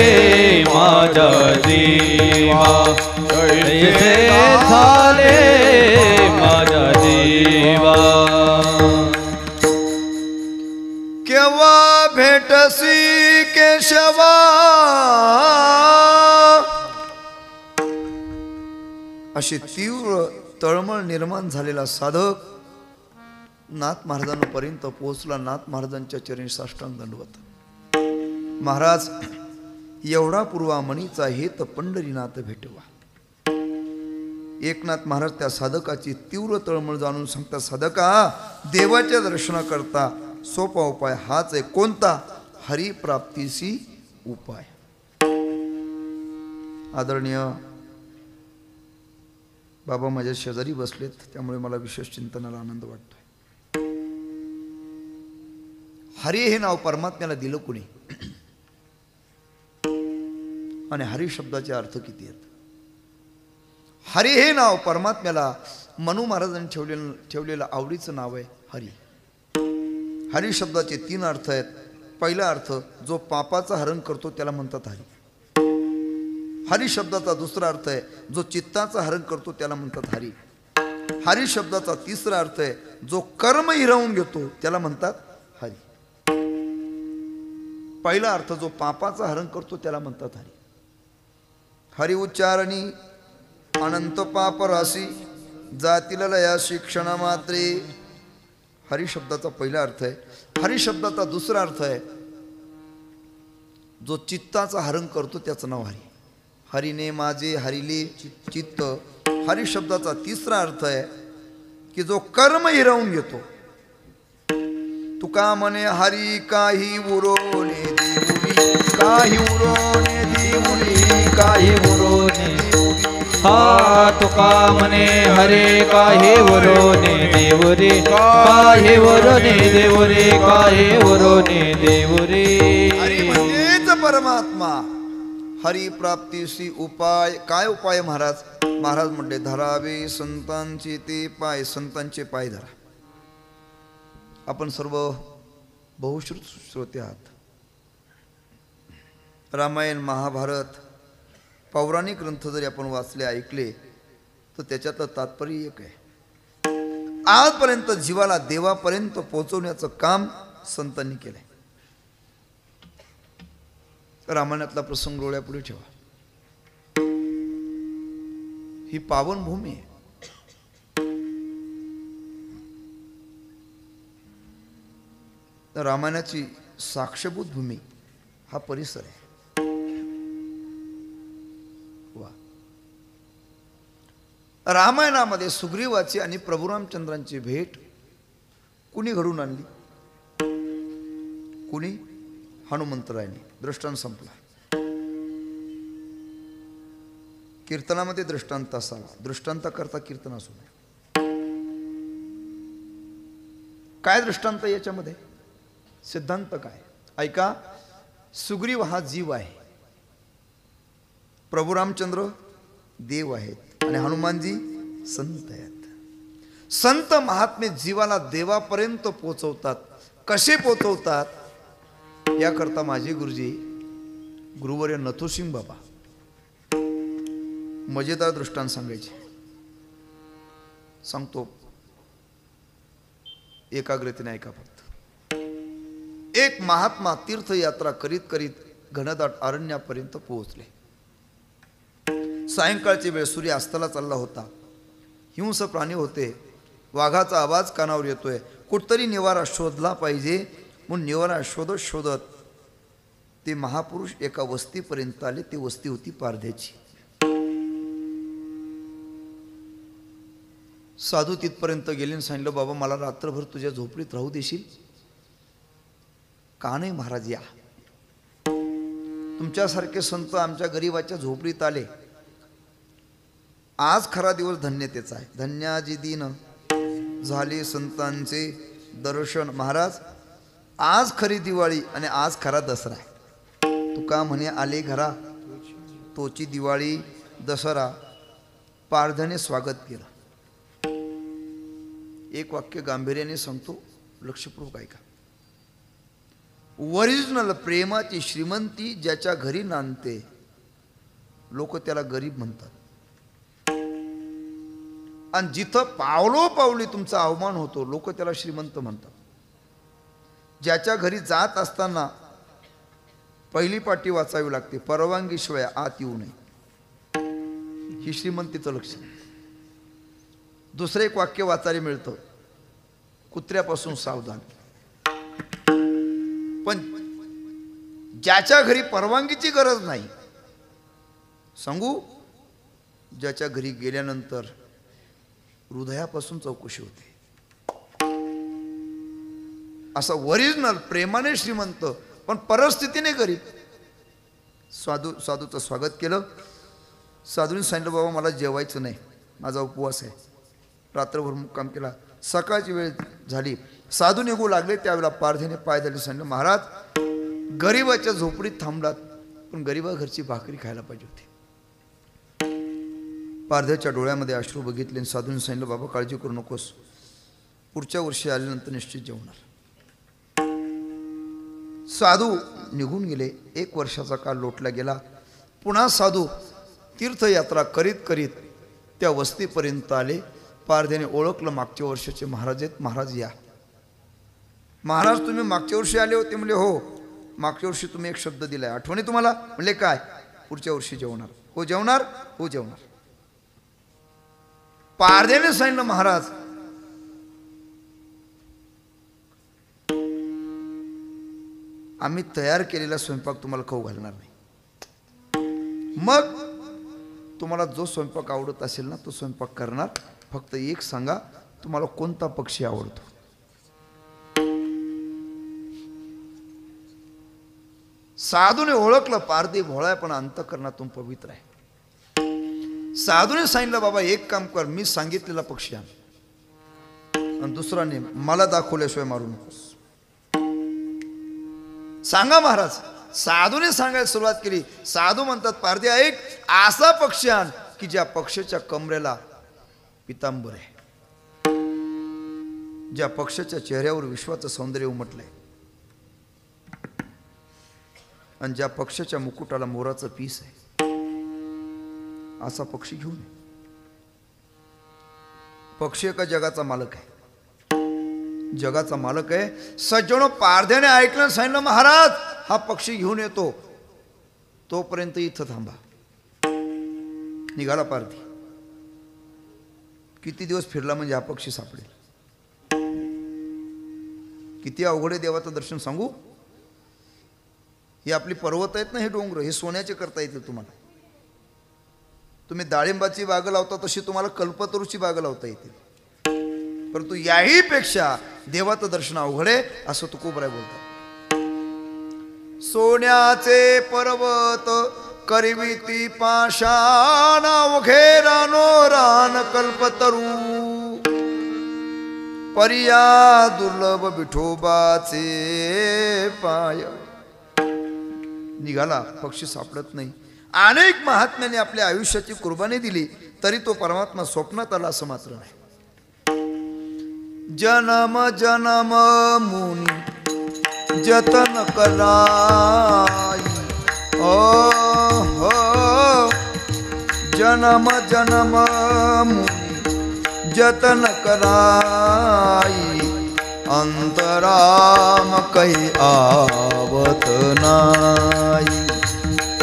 माझ्या जीवा. तैसे झाले माझ्या जीवा. केव्हा भेटसी केशवा अशी तीव्र तळमळ निर्माण झालेला साधक नाथ महाराजांपर्यंत पोहोचला. नाथ महाराजांच्या चरणी साष्टांग दंडवत. महाराज एवढा पूर्वामणीचा हेत पंढरीनाथ भेटवा. एकनाथ महाराज त्या साधकाची तीव्र तळमळ जाणून सांगतात, साधका देवाच्या दर्शनाकरता सोपा उपाय हाच आहे. कोणता? हरिप्राप्तीसी उपाय. आदरणीय बाबा माझ्या शेजारी बसलेत, त्यामुळे मला विशेष चिंतनाला आनंद वाटतोय. हरी हे नाव परमात्म्याला दिलं कुणी आणि हरी शब्दाचे अर्थ किती आहेत? हरी हे नाव परमात्म्याला मनू महाराजांनी ठेवलेलं आवडीचं नाव आहे हरी. हरी शब्दाचे 3 अर्थ आहेत. पहिला अर्थ, जो पापाचा हरण करतो त्याला म्हणतात हरी. हरी शब्दाचा दुसरा अर्थ आहे, जो चित्ताचा हरण करतो त्याला म्हणतात हरी. हरी शब्दाचा तिसरा अर्थ आहे, जो कर्म हिरावून घेतो त्याला म्हणतात हरी. पहिला अर्थ, जो पापाचा हरण करतो त्याला म्हणतात हरी. हरी उच्चारणी अनंत पाप राशी जातील लया शिक्षण मात्रे. हरी शब्दाचा पहिला अर्थ आहे. हरी शब्दाचा दुसरा अर्थ आहे जो चित्ताचा हरण करतो त्याचं नाव हरी. हरीने माझे हरिले चित्त. हरी शब्दाचा तिसरा अर्थ आहे की जो कर्म हिरावून घेतो. तुका म्हणे हरी काही उरोने देऊनी, काही उरोने देऊनी, काही उरोने देऊनी. हा तुका म्हणे हरे काहे वरोने देवरे, काहे वरोने देवरे, काहे वरोने देवरे. हरी म्हणजेच परमात्मा. हरी प्राप्तीशी उपाय काय उपाय महाराज? महाराज म्हणले धरावे संतांचे ते पाय. संतांचे पाय धरा. आपण सर्व बहुश्रुत श्रोते आहात. रामायण महाभारत पौराणिक ग्रंथ जरी आपण वाचले ऐकले तर त्याच्यात तात्पर्य एक आहे. आजपर्यंत जीवाला देवापर्यंत पोहोचवण्याचं काम संतांनी केलंय. रामायणातला प्रसंग डोळ्यापुढे ठेवा. ही पावन भूमी आहे. रामायणाची साक्षभूत भूमी हा परिसर आहे. वा. रामायणामध्ये सुग्रीवाची आणि प्रभू रामचंद्रांची भेट कुणी घडून आणली? कुणी? हनुमंतरायाने. दृष्टांत संपला. कीर्तनामध्ये दृष्टांत असावा. दृष्टांत करता कीर्तन असू नये. काय दृष्टांत याच्यामध्ये? सिद्धांत काय? ऐका. सुग्रीव हा जीव आहे, प्रभू रामचंद्र देव आहेत आणि हनुमानजी संत आहेत. संत महात्मे जीवाला देवापर्यंत पोचवतात. कसे पोचवतात? याकरता माझे गुरुजी गुरुवर्य नथुसिंग बाबा मजेदार दृष्टांत सांगायचे. सांगतो, एकाग्रतेने ऐका फक्त. एक महात्मा तीर्थयात्रा करीत करीत घनदाट अरण्यापर्यंत पोहोचले. सायंकाळची वेळ, सूर्य अस्ताला चालला होता. हिंस प्राणी होते. वाघाचा आवाज कानावर येतोय. कुठतरी निवारा शोधला पाहिजे म्हणून निवारा शोधत शोधत ते महापुरुष एका वस्तीपर्यंत आले. ती वस्ती होती पारध्याची. साधू तिथपर्यंत गेले आणि सांगितलं, बाबा मला रात्रभर तुझ्या झोपडीत राहू देशील का? नाही महाराज, या. तुमच्यासारखे संत आमच्या गरीबाच्या झोपडीत आले. आज खरा दिवस धन्यतेचा आहे. धन्याजी दिन झाले संतांचे दर्शन. महाराज, आज खरी दिवाळी आणि आज खरा दसरा आहे. तुका म्हणे आले घरा तोची दिवाळी दसरा. पारध्याने स्वागत केलं. एक वाक्य गांभीर्याने सांगतो, लक्षपूर्वक ऐका. ओरिजिनल प्रेमाची श्रीमंती ज्याच्या घरी नांदते, लोक त्याला गरीब म्हणतात. आणि जिथं पावलोपावली तुमचा अवमान होतो, लोक त्याला श्रीमंत म्हणतात. ज्याच्या घरी जात असताना पहिली पाटी वाचावी लागते, परवानगीशिवाय आत येऊ नये, ही श्रीमंतीचं लक्षण. दुसरं एक वाक्य वाचायला मिळतं, कुत्र्यापासून सावधान. पण ज्याच्या घरी परवानगीची गरज नाही, सांगू, ज्याच्या घरी गेल्यानंतर हृदयापासून चौकशी होते, असा ओरिजिनल प्रेमाने श्रीमंत पण परिस्थितीने गरीब. साधूचं स्वागत केलं. साधूने सांगितलं, बाबा मला जेवायचं नाही, माझा उपवास आहे. रात्रभर मुक्काम केला. सकाळची वेळ झाली. साधू निघू लागले. त्यावेळेला पारध्याने पाय धरले. सांगितलं, महाराज गरीबाच्या झोपडीत थांबलात, पण गरीबा घरची भाकरी खायला पाहिजे होती. पारध्याच्या डोळ्यामध्ये अश्रू बघितले. साधूने सांगितलं, बाबा काळजी करू नकोस, पुढच्या वर्षी आल्यानंतर निश्चित जेवणार. साधू निघून गेले. 1 वर्षाचा काळ लोटला गेला. पुन्हा साधू तीर्थयात्रा करीत करीत त्या वस्तीपर्यंत आले. पारध्याने ओळखलं, मागच्या वर्षाचे महाराज आहेत. महाराज या. महाराज तुम्ही मागच्या वर्षी आले होते? म्हणले हो. मागच्या वर्षी तुम्ही एक शब्द दिलाय, आठवणी तुम्हाला? म्हणले काय? पुढच्या वर्षी जेवणार. हो जेवणार? हो जेवणार. पारध्याने सांगितलं, महाराज आम्ही तयार केलेला स्वयंपाक तुम्हाला खाऊ घालणार नाही. मग तुम्हाला जो स्वयंपाक आवडत असेल ना तो स्वयंपाक करणार. फक्त एक सांगा, तुम्हाला कोणता पक्षी आवडतो? साधूने ओळखलं पारधी भोळा आहे पण अंतःकरणातून पवित्र आहे. साधूने सांगितलं, बाबा एक काम कर, मी सांगितलेला पक्षी आण आणि दुसरा नेम, मला दाखवल्याशिवाय मारू नकोस. सांगा महाराज. साधूने सांगायला सुरुवात केली. साधू म्हणतात, पारधी ऐक, असा पक्षी आण की ज्या पक्षाच्या कमरेला पितांबर आहे, ज्या पक्षाच्या चेहऱ्यावर विश्वाचं सौंदर्य उमटलंय आणि ज्या पक्षाच्या मुकुटाला मोराचं पीस आहे, असा पक्षी घेऊन. पक्षी एका जगाचा मालक आहे, जगाचा मालक आहे. सज्जनो, पारध्याने ऐकलं, सांगितलं, महाराज हा पक्षी घेऊन येतो, तोपर्यंत इथं थांबा. निघाला पारधी. किती दिवस फिरला म्हणजे हा पक्षी सापडेल? किती अवघड आहे देवाचं दर्शन सांगू. हे आपली पर्वत आहेत ना, हे डोंगर, हे सोन्याचे करता येतील तुम्हाला. तुम्ही डाळिंबाची बाग लावता तशी तुम्हाला कल्पतरूची बाग लावता येतील. परंतु याही पेक्षा देवाचं दर्शन अवघड आहे असं तुकोबराय बोलतात. सोन्याचे पर्वत करविती पाषाण, अवघे रानो रान कल्पतरू, परिया दुर्लभ विठोबाचे पाय. निघाला, पक्षी सापडत नाही. अनेक महात्म्याने आपल्या आयुष्याची कुर्बानी दिली तरी तो परमात्मा स्वप्नात आला असं मात्र नाही. जन्म जन्म मुनी जतन कराई, हो जन्म जन्म मुनी जतन कराई, अंतराम कही आवत नाही,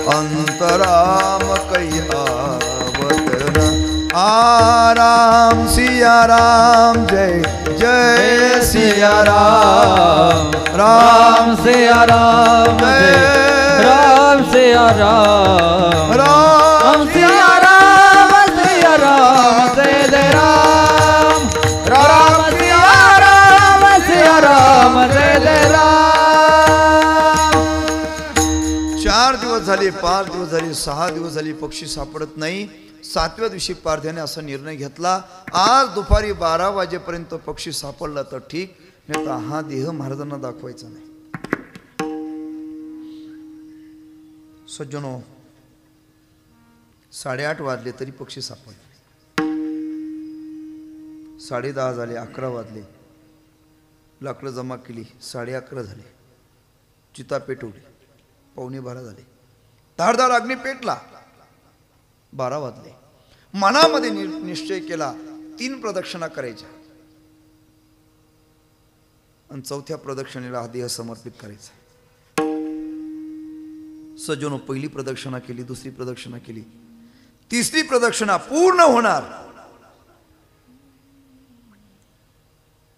अंतराम कही आवत नाही. आराम सिया राम, जय जय सिया राम, राम सिया राम, जय राम सिया राम, राम सिया राम, सिया राम, जय जय राम, राम सिया राम, सिया राम, जय जय राम. 4 दिवस झाले, 5 दिवस झाले, 6 दिवस झाले, पक्षी सापडत नाही. 7व्या दिवशी पारध्याने असा निर्णय घेतला, आज दुपारी 12 वाजेपर्यंत पक्षी सापडला तर ठीक, नाही तर हा देह महाराजांना दाखवायचा नाही. सज्जनो, 8:30 वाजले तरी पक्षी सापडले. 10:30 झाले, 11 वाजले, लाकडं जमा केली, 11:30 झाले, चिता पेटवली, 11:45 झाले, धारदार अग्नी पेटला, 12 वाजले. मनामध्ये निश्चय केला 3 प्रदक्षिणा करायच्या आणि 4थ्या प्रदक्षिणेला हा देह समर्पित करायचा. सज्जनो, पहिली प्रदक्षिणा केली, दुसरी प्रदक्षिणा केली, तिसरी प्रदक्षिणा पूर्ण होणार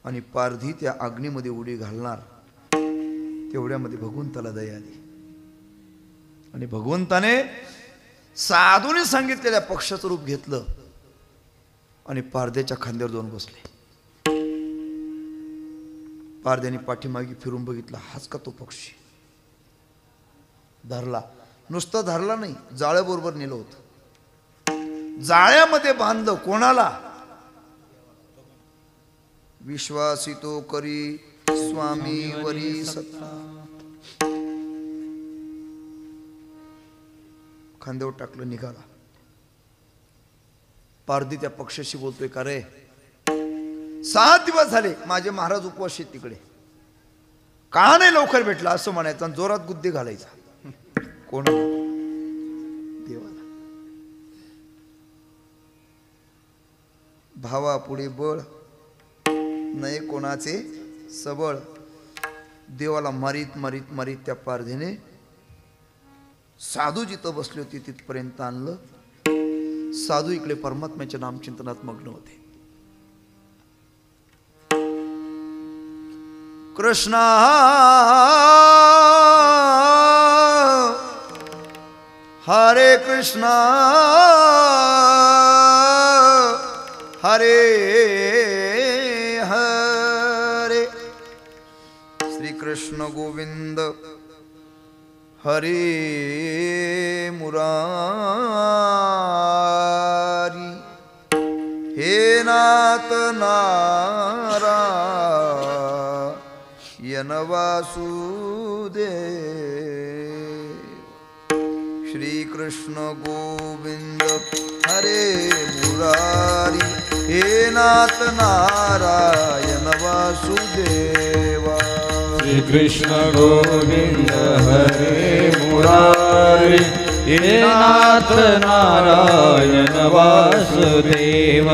आणि पारधी त्या अग्नीमध्ये उडी घालणार. तेवढ्यामध्ये भगवंताला दया आली आणि भगवंताने साधूने सांगितलेल्या पक्षाचं रूप घेतलं आणि पारध्याच्या खांद्यावर जाऊन बसले. पारध्याने पाठीमागे फिरून बघितला, हाच का तो पक्षी? धरला. नुसतं धरला नाही, जाळ्याबरोबर नेलं होतं. जाळ्यामध्ये बांधलं. कोणाला? विश्वासितो करी स्वामी वरी सत्ता. खांद्यावर टाकलं, निघाला. पारधी त्या पक्षाशी बोलतोय, का रे 7 दिवस झाले माझे महाराज उपवास आहेत तिकडे, का नाही लवकर भेटला असं म्हणायचं आणि जोरात गुद्दी घालायचा. कोण? देवाला. भावा पुढे बळ नाही कोणाचे सबळ. देवाला मारीत मारीत मारीत त्या पारधीने साधू जिथं बसले होते तिथपर्यंत आणलं. साधू इकडे परमात्म्याच्या नामचिंतनात मग्न होते. कृष्णा हरे कृष्णा हरे हरे श्री कृष्ण गोविंद हरे मुरारी हे नाथ नारायण वासुदेव श्री कृष्ण गोविंद हरे मुरारी हे नाथ नारायण वासुदेवा श्री कृष्ण गोविंद हरे मुरारी हे नाथ नारायण वासुदेव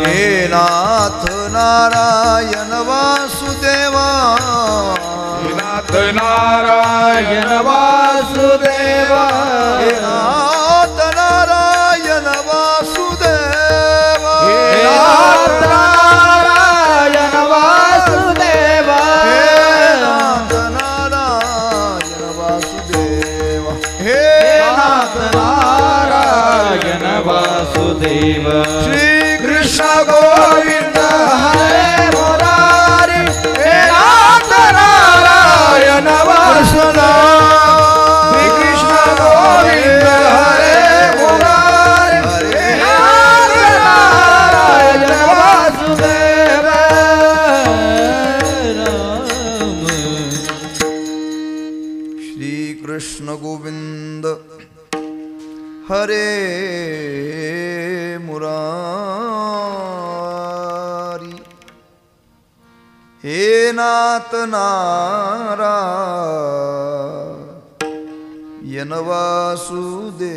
हे नाथ नारायण वासुदेवा हे नाथ नारायण वासुदेव हे नाथ नारायण वासुदेव हे नाथ नारायण वासुदेव हे नाथ नारायण वासुदेव हे नाथ नारायण वासुदेव श्री कृष्ण गोविंद हरे मुरारी हे नाथ नारायण वासुदेव श्री कृष्ण गोविंद हरे मुरारी हे नाथ नारायण वासुदेव श्री कृष्ण गोविंद हरे मुरारी हे नाथ नारायण वासुदेव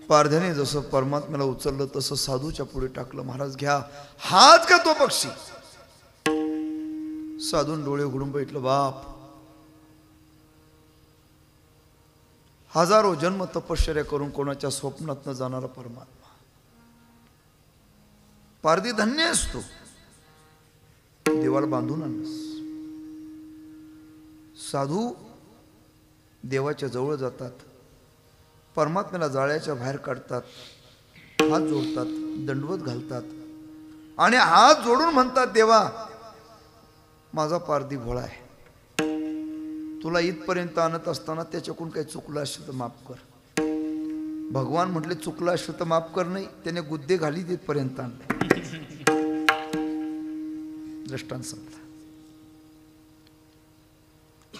पारध्याने जसं परमात्म्याला उचललं तसं साधूच्या पुढे टाकलं. महाराज घ्या हात का तो पक्षी. साधून डोळे उघडून बैठलं. बाप हजारो जन्म तपश्चर्या करून कोणाच्या स्वप्नात न जाणारा परमात्मा. पारधी धन्य असतो. देवाला बांधून आणस. साधू देवाच्या जवळ जातात. परमात्म्याला जाळ्याच्या बाहेर काढतात. हात जोडतात. दंडवत घालतात आणि हात जोडून म्हणतात देवा माझा पारधी भोळा आहे. तुला इथपर्यंत आणत असताना त्याच्याकडून काही चुकलं असेल तर माफ कर. भगवान म्हटले चुकलं असेल तर माफ कर. नाही त्याने गुद्दे घाली तिथपर्यंत आणले. दृष्टांत सांगता.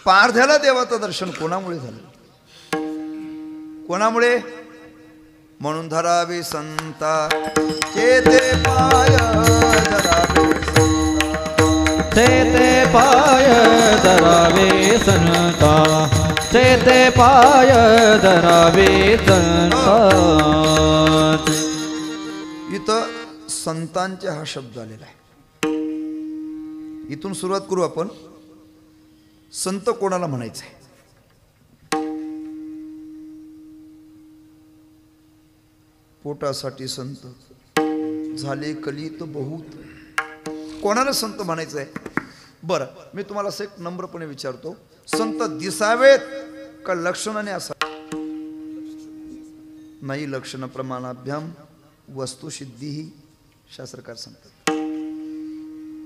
पारध्याला देवाचं दर्शन कोणामुळे झालं. कोणामुळे. म्हणून धरावे संता चेते पाय धरावे चेते पाय धरावे संता चेते पाय धरावे संता. इथं संतांचे हा शब्द आलेला आहे. इथून सुरुवात करू आपण. संत कोणाला म्हणायचं आहे. पोटासाठी संत झाले कलित बहुत. कोणाला संत म्हणायचं आहे. बरं मी तुम्हाला असं एक नम्रपणे विचारतो. संत दिसावेत का लक्षणाने असा. नाही लक्षण प्रमाणाभ्याम वस्तुसिद्धी ही शास्त्रकार सांगतात.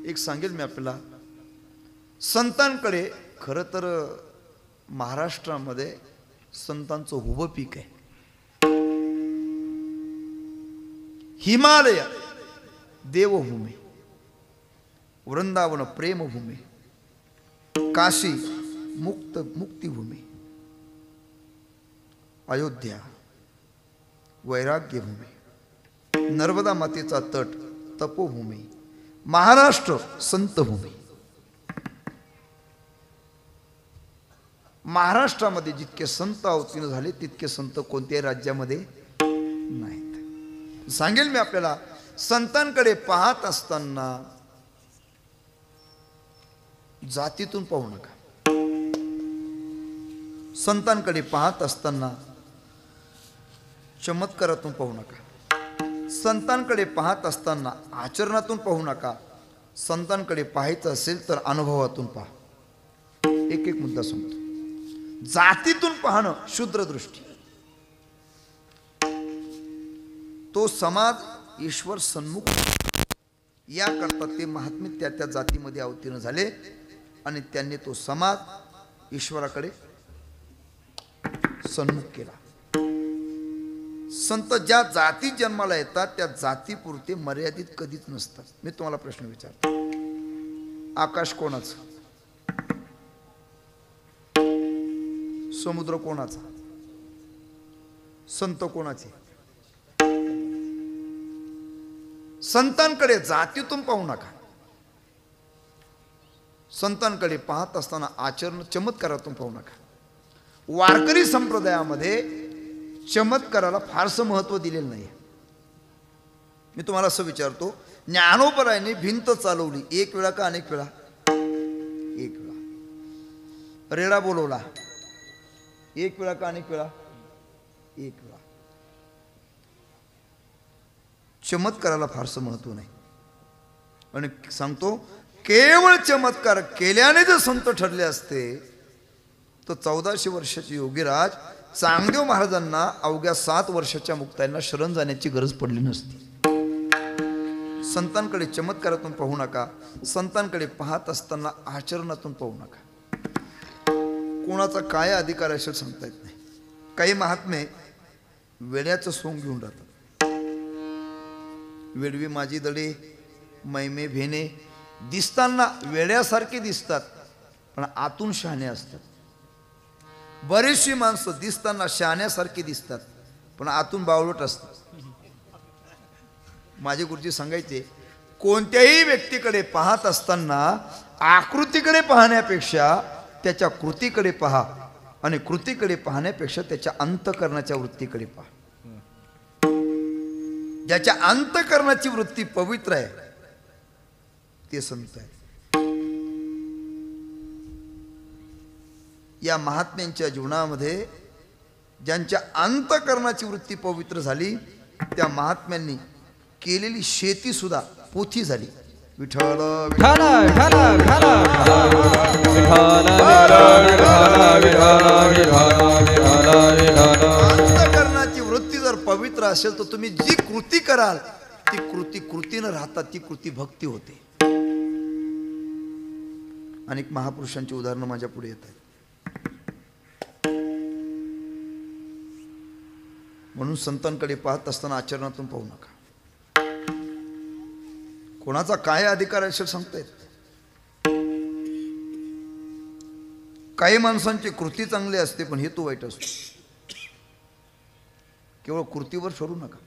एक सांगेल मी आपल्याला. संतांकडे खरं तर महाराष्ट्रामध्ये संतांचं उभं पीक आहे. हिमालय देवभूमी, वृंदावन प्रेमभूमी, काशी मुक्तिभूमी, अयोध्या वैराग्यभूमी, नर्मदा मातेचा तट तपोभूमी, महाराष्ट्र संतभूमी. महाराष्ट्रामध्ये जितके संत अवतीर्ण झाले तितके संत कोणत्याही राज्यामध्ये नाहीत. सांगेल मी आपल्याला. संतांकडे पाहत असताना जातीतून पाहू नका. संतांकडे पाहत असताना चमत्कारातून पाहू नका. संतांकडे पाहत असताना आचरणातून पाहू नका. संतांकडे पाहायचं असेल तर अनुभवातून पहा. एक एक मुद्दा सांगतो. जातीतून पाहणं शूद्र दृष्टी. तो समाज ईश्वर सन्मुख याकरता ते महात्मे त्या त्या जातीमध्ये अवतीर्ण झाले आणि त्यांनी तो समाज ईश्वराकडे सन्मुख केला. संत ज्या जाती जन्माला येतात त्या जातीपुरते मर्यादित कधीच नसतात. मी तुम्हाला प्रश्न विचारतो, आकाश कोणाचं, समुद्र कोणाचा, संत कोणाचे? संतांकडे जातीतून पाहू नका. संतांकडे पाहत असताना आचरण चमत्कारातून पाहू नका. वारकरी संप्रदायामध्ये चमत्काराला फारसं महत्व दिलेलं नाही. मी तुम्हाला असं विचारतो, ज्ञानोबरायाने भिंत चालवली एक वेळा का अनेक वेळा? एक वेळा. रेडा बोलवला एक वेळा का अनेक वेळा? एक वेळा. चमत्काराला फारसं महत्व नाही. आणि सांगतो, केवळ चमत्कार केल्याने जर संत ठरले असते तर 1400 वर्षाचे योगीराज चांगदेव महाराजांना अवघ्या 7 वर्षाच्या मुक्ताईंना शरण जाण्याची गरज पडली नसती. संतांकडे चमत्कारातून पाहू नका. संतांकडे पाहत असताना आचरणातून पाहू नका. कोणाचा काय अधिकार असेल सांगता येत नाही. काही महात्मे वेड्याचं सोंग घेऊन राहतात. वेडवी माझी दडे मैमे भेने दिसताना वेड्यासारखे दिसतात पण आतून शहाणे असतात. बरीचशी माणसं दिसताना शहाण्यासारखी दिसतात पण आतून बावळट असतात. माझे गुरुजी सांगायचे, कोणत्याही व्यक्तीकडे पाहत असताना आकृतीकडे पाहण्यापेक्षा त्याच्या कृतीकडे पहा आणि कृतीकडे पाहण्यापेक्षा त्याच्या अंतःकरणाच्या वृत्तीकडे पहा. ज्याच्या अंतःकरणाची वृत्ती पवित्र आहे ते संत आहे. या महात्म्यांच्या जीवनामध्ये ज्यांच्या अंतःकरणाची वृत्ती पवित्र झाली त्या महात्म्यांनी केलेली शेती सुद्धा पोथी झाली. विठ्ठल अंतःकरणाची वृत्ती जर पवित्र असेल तर तुम्ही जी कृती कराल ती कृती कृतीनं राहतात, ती कृती भक्ती होते. अनेक महापुरुषांची उदाहरणं माझ्या पुढे येत आहेत. म्हणून संतांकडे पाहत असताना आचरणातून पाहू नका. कोणाचा काय अधिकार असेल सांगता येत. काही माणसांची कृती चांगली असते पण हेतू वाईट असतो. केवळ कृतीवर ठरू नका.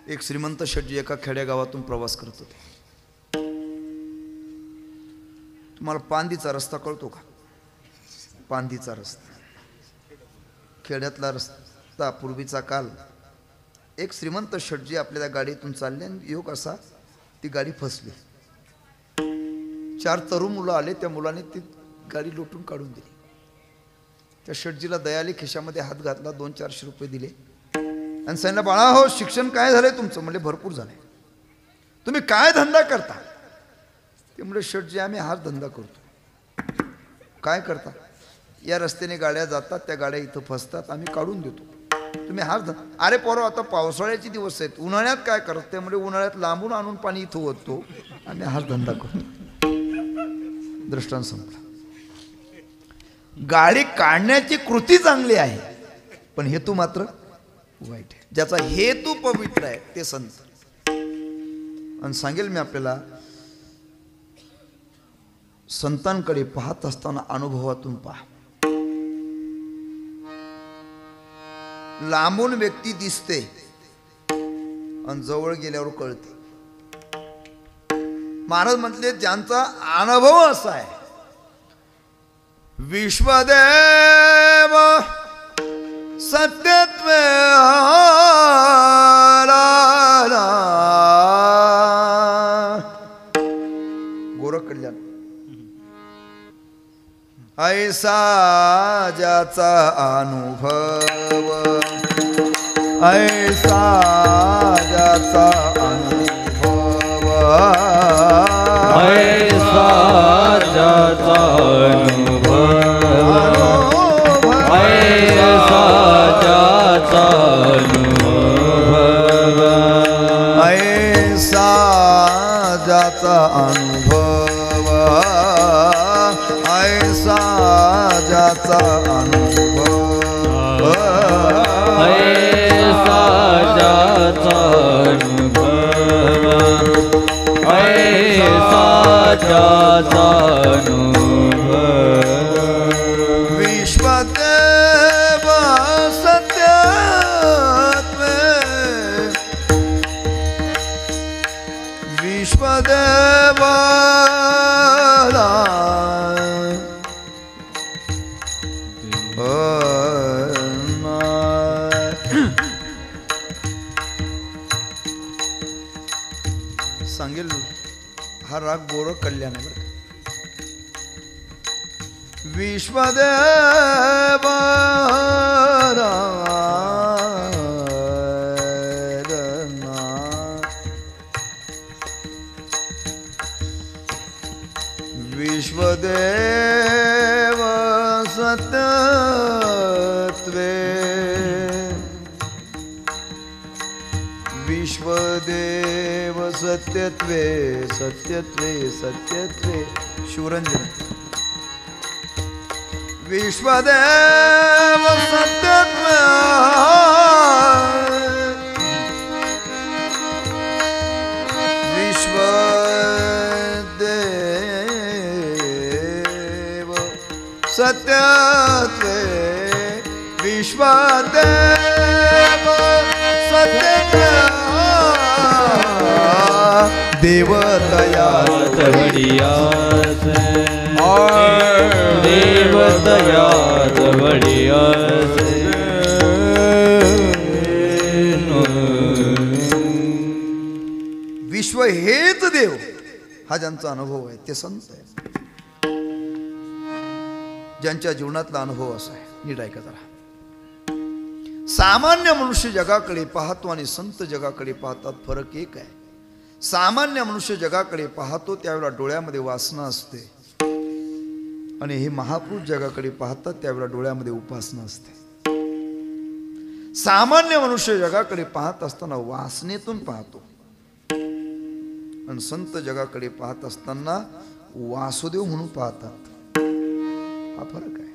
एक श्रीमंत शेटजी एका खेड्यागावातून प्रवास करत होते. तुम्हाला पांदीचा रस्ता कळतो का? पांदीचा रस्ता, खेड्यातला रस्ता. पूर्वीचा काल. एक श्रीमंत शेटजी आपल्या गाडीतून चालले आणि योग असा ती गाडी फसली. 4 तरुण मुलं आले. त्या मुलाने ती गाडी लोटून काढून दिली. त्या शेटजीला दयाली खिशामध्ये हात घातला, 200-400 रुपये दिले आणि सांगितलं, बाळा हो शिक्षण काय झालंय तुमचं? म्हणजे भरपूर झालंय. तुम्ही काय धंदा करता? ते म्हणजे शेटजी आम्ही हाच धंदा करतो. काय करता? या रस्त्याने गाड्या जातात, त्या गाड्या इथं फसतात, आम्ही काढून देतो. तुम्ही हाच धंदा? अरे पोरं आता पावसाळ्याचे दिवस आहेत, उन्हाळ्यात काय करत? त्यामुळे उन्हाळ्यात लांबून आणून पाणी इथं ओततो, आम्ही हाच धंदा करतो. दृष्टांत संपला. गाडी काढण्याची कृती चांगली आहे पण हेतू मात्र वाईट आहे. ज्याचा हेतू पवित्र आहे ते संत. आणि सांगेल मी आपल्याला, संतांकडे पाहत असताना अनुभवातून पहा. लांबून व्यक्ती दिसते आणि जवळ गेल्यावर कळते. महाराज म्हटले, ज्यांचा अनुभव असा आहे, विश्वदेव सत्यत्व गोरख कल्याण, ऐसा ज्याचा अनुभव, ऐसा ज्याचा अनुभव, ऐसा ज्याचा अनुभव ऐसा ज्याचा अनुभव ऐसा ज्याचा अनुभव ऐसा ज्याचा अनुभव ऐसा ज्याचा अनुभव ऐसा ज्याचा अनुभव विश्वदेव सत्यत्वे विश्वदेव सांगेल हा राग गोड कल्याण आहे बरं का. विश्वदेव विश्वदेव सत्यत्वे विश्वदेव सत्यत्वे सत्यत्वे सत्यत्वे शिवरंजन विश्वदेव सत्यत्वे विश्वदेव सत्यत्वे विश्वदेव सत्यत्वे देवतया तवडियास देवतया तवडियास विश्व हेच देव हा ज्यांचा अनुभव आहे ते संत आहे. ज्यांच्या जीवनातला अनुभव असा आहे. नीट ऐका जरा. सामान्य मनुष्य जगाकडे पाहतो आणि संत जगाकडे पाहतात. फरक एक आहे. सामान्य मनुष्य जगाकडे पाहतो त्यावेळेला डोळ्यामध्ये वासना असते आणि हे महापुरुष जगाकडे पाहतात त्यावेळेला डोळ्यामध्ये उपासना असते. सामान्य मनुष्य जगाकडे पाहत असताना वासनेतून पाहतो आणि संत जगाकडे पाहत असताना वासुदेव म्हणून पाहतात. हा फरक आहे.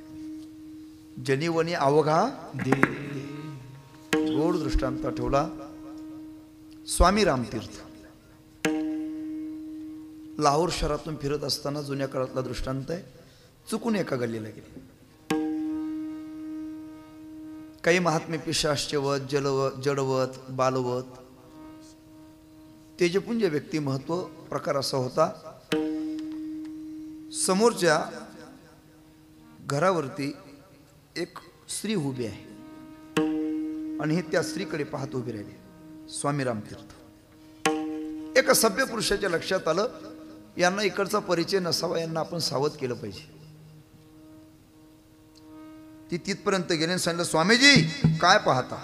जनीवनी अवघा दे. गोड दृष्टांत ठेवला स्वामी रामतीर्थ. लाहोर शहरातून फिरत असताना जुन्या काळातला दृष्टांत आहे. चुकून एका गल्लीला गेले. काही महात्मे पिशाश्चवत जडवत बालवत तेजपुंज व्यक्तिमत्व प्रकार असा होता. समोरच्या घरावरती एक स्त्री उभी आहे आणि हे त्या स्त्रीकडे पाहत उभी राहिली. स्वामी रामतीर्थ. एका सभ्य पुरुषाच्या लक्षात आलं यांना इकडचा परिचय नसावा, यांना आपण सावध केलं पाहिजे. ती तिथपर्यंत गेले आणि सांगितलं स्वामीजी काय पाहता.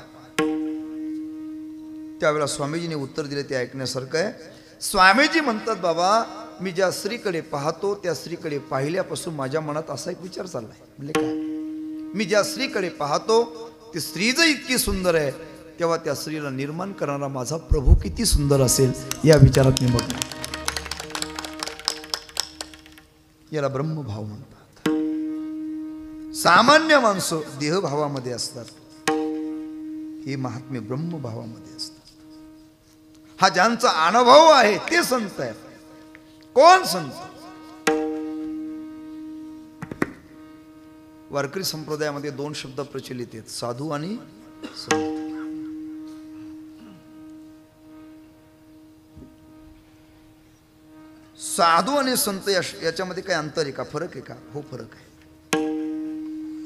त्यावेळेला स्वामीजीने उत्तर दिले ते ऐकण्यासारखं आहे. स्वामीजी म्हणतात बाबा मी ज्या स्त्रीकडे पाहतो त्या स्त्रीकडे पाहिल्यापासून माझ्या मनात असा एक विचार चाललाय. म्हणजे काय. मी ज्या स्त्रीकडे पाहतो ती स्त्री जर इतकी सुंदर आहे तेव्हा त्या स्त्रीला निर्माण करणारा माझा प्रभू किती सुंदर असेल या विचारात मी बघतो. याला ब्रह्मभाव म्हणतात. सामान्य माणसं देहभावामध्ये असतात, ही महात्मे ब्रह्मभावामध्ये असतात. हा ज्यांचा अनुभव आहे ते संत आहेत. कोण संत. वारकरी संप्रदायामध्ये दोन शब्द प्रचलित आहेत, साधू आणि संत. साधू आणि संत याच्यामध्ये काही अंतर आहे का, फरक आहे का. हो फरक आहे.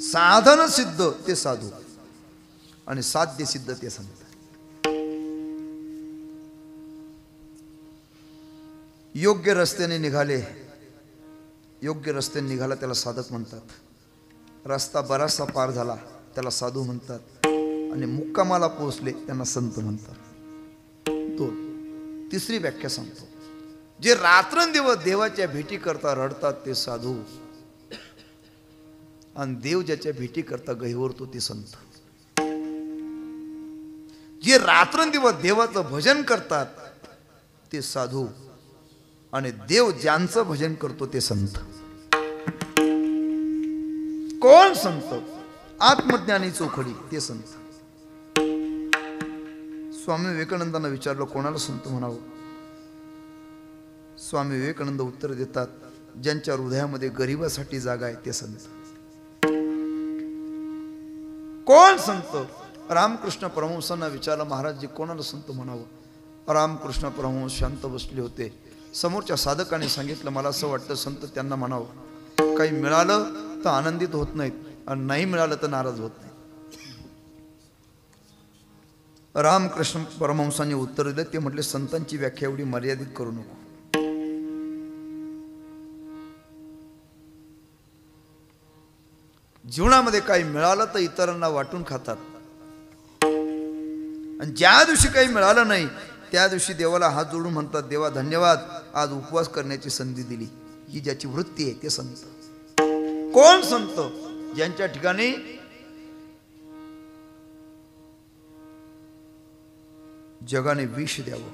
साधन सिद्ध ते साधू आणि साध्य सिद्ध ते संत. योग्य रस्त्याने निघाले, योग्य रस्त्याने निघाला त्याला साधक म्हणतात. रस्ता बराचसा पार झाला त्याला साधू म्हणतात आणि मुक्कामाला पोहोचले त्यांना संत म्हणतात. दोन. तिसरी व्याख्या सांगतो. जे रात्रंदिवस देवाच्या भेटी करता रडतात ते साधू, आणि देव ज्याच्या भेटी करता गहिवरतो ते संत. जे रात्रंदिवस देवाचं भजन करतात ते साधू, आणि देव ज्यांचं भजन करतो ते संत. कोण संत? आत्मज्ञानी चोखडी ते संत. स्वामी विवेकानंदांना विचारलं कोणाला संत म्हणावं. स्वामी विवेकानंद उत्तर देतात, ज्यांच्या हृदयामध्ये गरिबासाठी जागा आहे ते संत. कोण संत? रामकृष्ण परमहंसांना विचारलं, महाराजजी कोणाला संत म्हणावं. रामकृष्ण परमहंस शांत बसले होते. समोरच्या साधकाने सांगितलं, मला असं वाटतं संत त्यांना म्हणावं, काही मिळालं तर आनंदित होत नाहीत, आणि नाही मिळालं तर नाराज होत नाही. रामकृष्ण परमहंसांनी उत्तर दिलं, ते म्हटले, संतांची व्याख्या एवढी मर्यादित करू नको. जीवनामध्ये काही मिळालं तर इतरांना वाटून खातात, आणि ज्या दिवशी काही मिळालं नाही त्या दिवशी देवाला हात जोडून म्हणतात, देवा धन्यवाद, आज उपवास करण्याची संधी दिली. ही ज्याची वृत्ती आहे ते संत. कोण संत? ज्यांच्या ठिकाणी जगाने विष द्यावं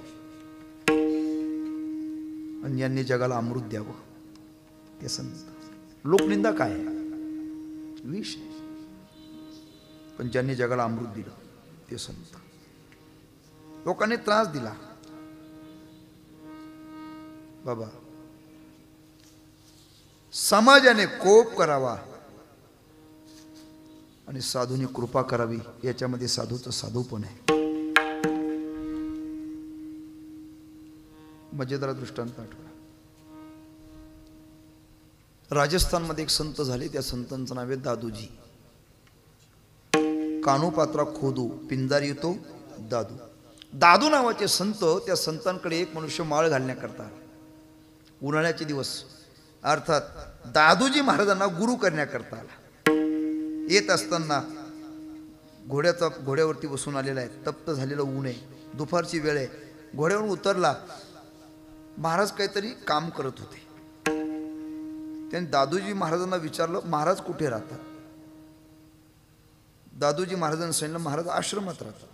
आणि यांनी जगाला अमृत द्यावं ते संत. लोकनिंदा काय आहे? विष. पण ज्यांनी जगाला अमृत दिलं ते संत. लोकांनी त्रास दिला, बाबा समाजाने कोप करावा आणि साधूने कृपा करावी, याच्यामध्ये साधूचं साधूपण आहे. मजेदार दृष्टांत आठवला. राजस्थानमध्ये एक संत झाले, त्या संतांचं नाव आहे दादूजी. कानूपात्रा खोदू पिंजारी येतो दादू. दादू नावाचे संत, त्या संतांकडे एक मनुष्य माळ घालण्याकरता, उन्हाळ्याचे दिवस अर्थात दादूजी महाराजांना गुरु करण्याकरता आला. येत असताना घोड्यावरती बसून आलेला आहे, तप्त झालेलं ऊन आहे, दुपारची वेळ आहे. घोड्यावरून उतरला, महाराज काहीतरी काम करत होते. त्यांनी दादूजी महाराजांना विचारलं, महाराज कुठे राहतात? दादूजी महाराजांनी सांगितलं, महाराज आश्रमात राहतात.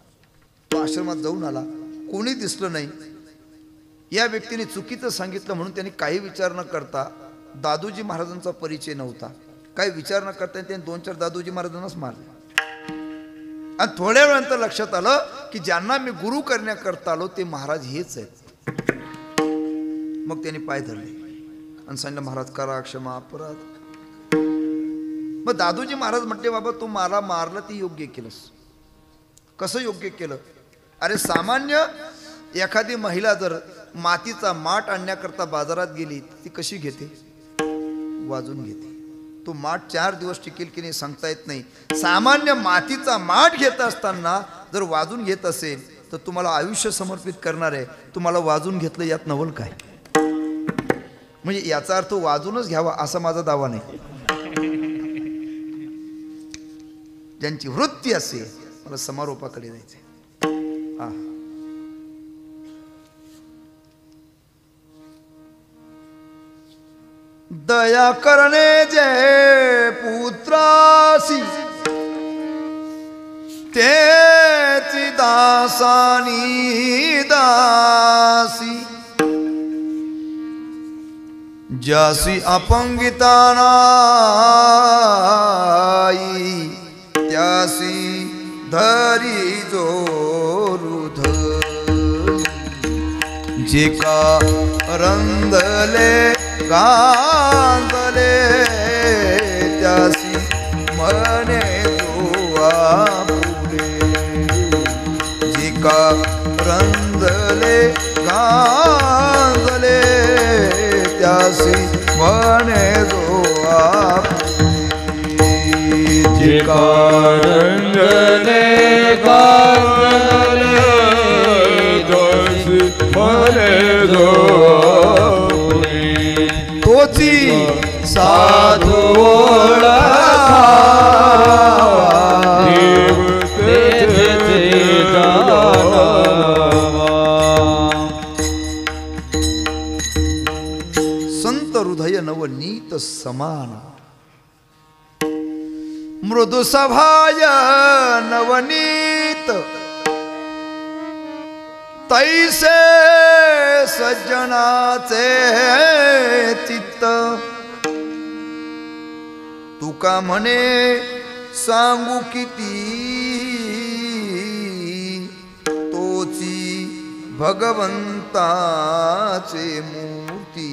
तो आश्रमात जाऊन आला, कोणी दिसलं नाही. या व्यक्तीने चुकीचं सांगितलं म्हणून त्यांनी काही विचार न करता, दादूजी महाराजांचा परिचय नव्हता, काही विचार न करता त्यांनी 2-4 दादूजी महाराजांनाच मारले. आणि थोड्या वेळानंतर लक्षात आलं की ज्यांना मी गुरु करण्याकरता आलो ते महाराज हेच आहेत. मग त्यांनी पाय धरले आणि सांगितलं, महाराज करा क्षमा, अपराध. मग दादूजी महाराज म्हटले, बाबा तू मला मारलं ते योग्य केलंस. कसं योग्य केलं? अरे सामान्य एखादी महिला जर मातीचा माठ आणण्याकरता बाजारात गेली, ती कशी घेते? वाजून घेते. तो माठ 4 दिवस टिकेल की नाही सांगता येत नाही. सामान्य मातीचा माठ घेत असताना जर वाजून घेत असेल तर तुम्हाला आयुष्य समर्पित करणार आहे, तुम्हाला वाजून घेतलं यात नवल काय? म्हणजे याचा अर्थ वाजूनच घ्यावा असा माझा दावा नाही. ज्यांची वृत्ती असेल, मला समारोपाकडे जायचंय. दया करणे जे पुत्रासी, तेची दासानी दासी. ज्यासी अपंगिता नाही, त्यासी धरी जोरुध. जे का रंगले गांधले, त्यासी मने जोआ पुढे. जे का रंगले गांधले, त्यासी मने जोआ पुढे. जे का रंगले गांधले, त्यासी मने जोआ तोची साधू ओळखा, देव तेथे जाणावा. मृदु सभाय नवनीत तैसे सज्जनाचे चित्त तुका म्हणे सांगू किती तोची भगवंताचे मूर्ती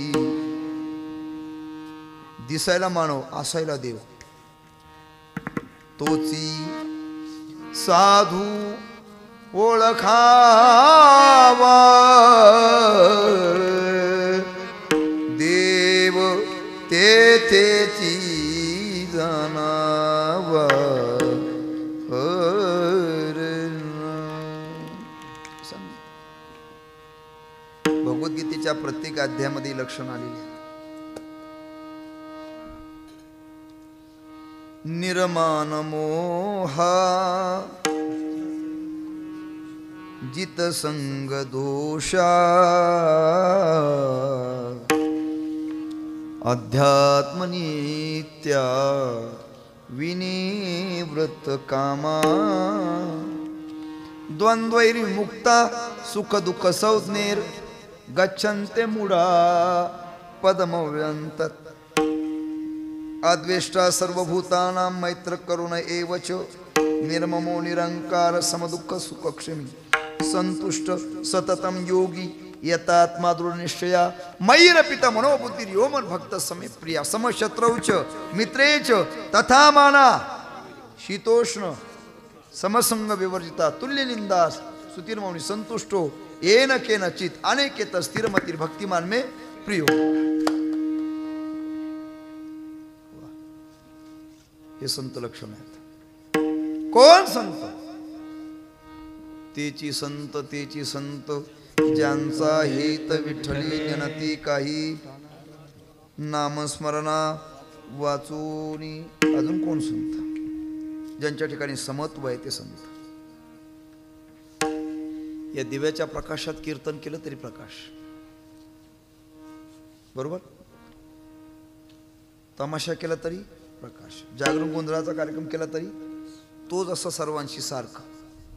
दिसायला मानव असायला देव तोची साधू ओळखावा देव तेथेची जाणावा भगवद्गीतेच्या प्रत्येक अध्यायामध्ये लक्षण आलेले आहे. निर्माण मोहा जित संग दोषा अध्यात्मनित्या विनिवृत्त कामा द्वंद्वैरी मुक्ता सुख दुःख संज्ञेर गच्छन्ते मुडा पदमव्यंत अद्वेष्टा सर्वभूतानां मैत्र करुण एवच निर्ममो निरंकार समदुःख सुखक्षमी संतुष्ट सततम योगी यतात्मा दृढनिश्चया मयिरपिता मनोबुद्धिर यो मन भक्त समे प्रिया समशत्रौच मित्रेच तथा माना शीतोष्ण समसंग विवर्जिता तुल्य निंदास सुतिर्मौनी संतुष्टो येन केनचित अनेकेत स्थिरमतिर भक्तिमान में प्रियो. हे संत लक्षण आहेत. कोण संत? तेची संत ज्यांचा हेत विठ्ठली जनती काही नामस्मरणा वाचूनी. अजून कोण संत? ज्यांच्या ठिकाणी समत्व आहे ते संत. या दिव्याच्या प्रकाशात कीर्तन केलं तरी प्रकाश, बरोबर. तमाशा केला तरी प्रकाश, जागरण गोंधळाचा कार्यक्रम केला तरी तो जसा सर्वांशी सारखा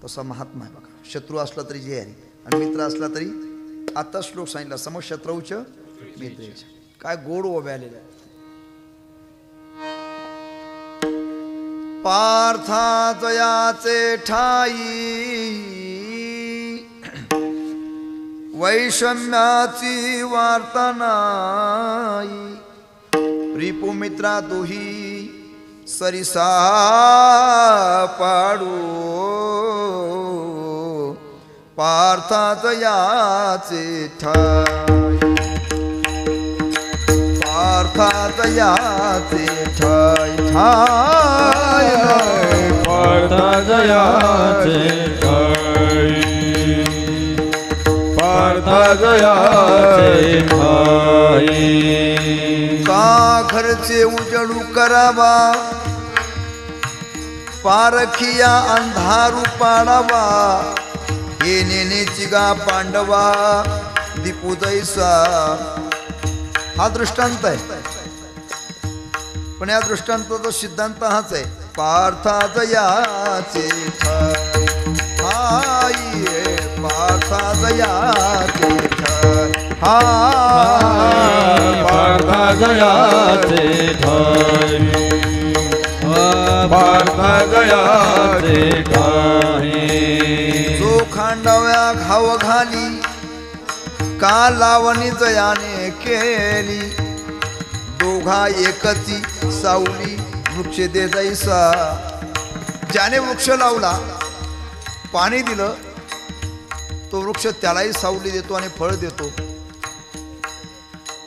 तसा महात्मा आहे बघा. शत्रू असला तरी जे आहे आणि मित्र असला तरी. आता श्लोक सांगितला समशत्रौच मित्रेच. काय गोड ओव्या आलेल्या आहेत. पार्थाजयाचे ठाई वैषम्याची वार्ता नाही रिपुमित्रा दोही सरिसा पाडू पार्थाजयाचे ठाई पार्थाजयाचे ठाई ठाई पार्थाजयाचे ठाई पार्थाजयाचे ठाई का घरचे उजळू करावा पारखिया अंधारू पाडावा हे नेनेची गा पांडवा दीपू जैसा. हा दृष्टांत आहे पण या दृष्टांताचा सिद्धांत हाच आहे. पार्थाजयाचे ठाई पार्थाजयाचे ठाई पार्थाजयाचे ठाई पार्थाजयाचे ठाई जो खांडाव्या घाव घाली का लावणी जयाने केली दोघा एकची सावली वृक्ष दे जैसा. ज्याने वृक्ष लावला पाणी दिलं तो वृक्ष त्यालाही सावली देतो आणि फळ देतो.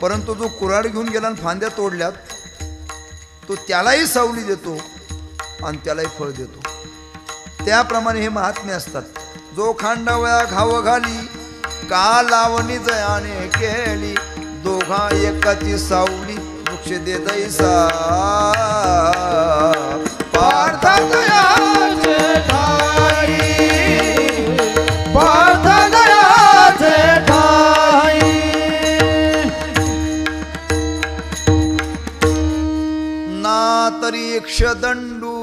परंतु जो कुऱ्हाड घेऊन गेला आणि फांद्या तोडल्यात तो त्यालाही सावली देतो आणि त्यालाही फळ देतो. त्याप्रमाणे हे महात्मे असतात. जो खांडावया घाव घाली का लावणी जयाने केली दोघा एकाची सावली वृक्ष दे दैसा. पार्थाजयाचे ठाई पार्थाजयाचे ठाई ना तरी क्षदंडू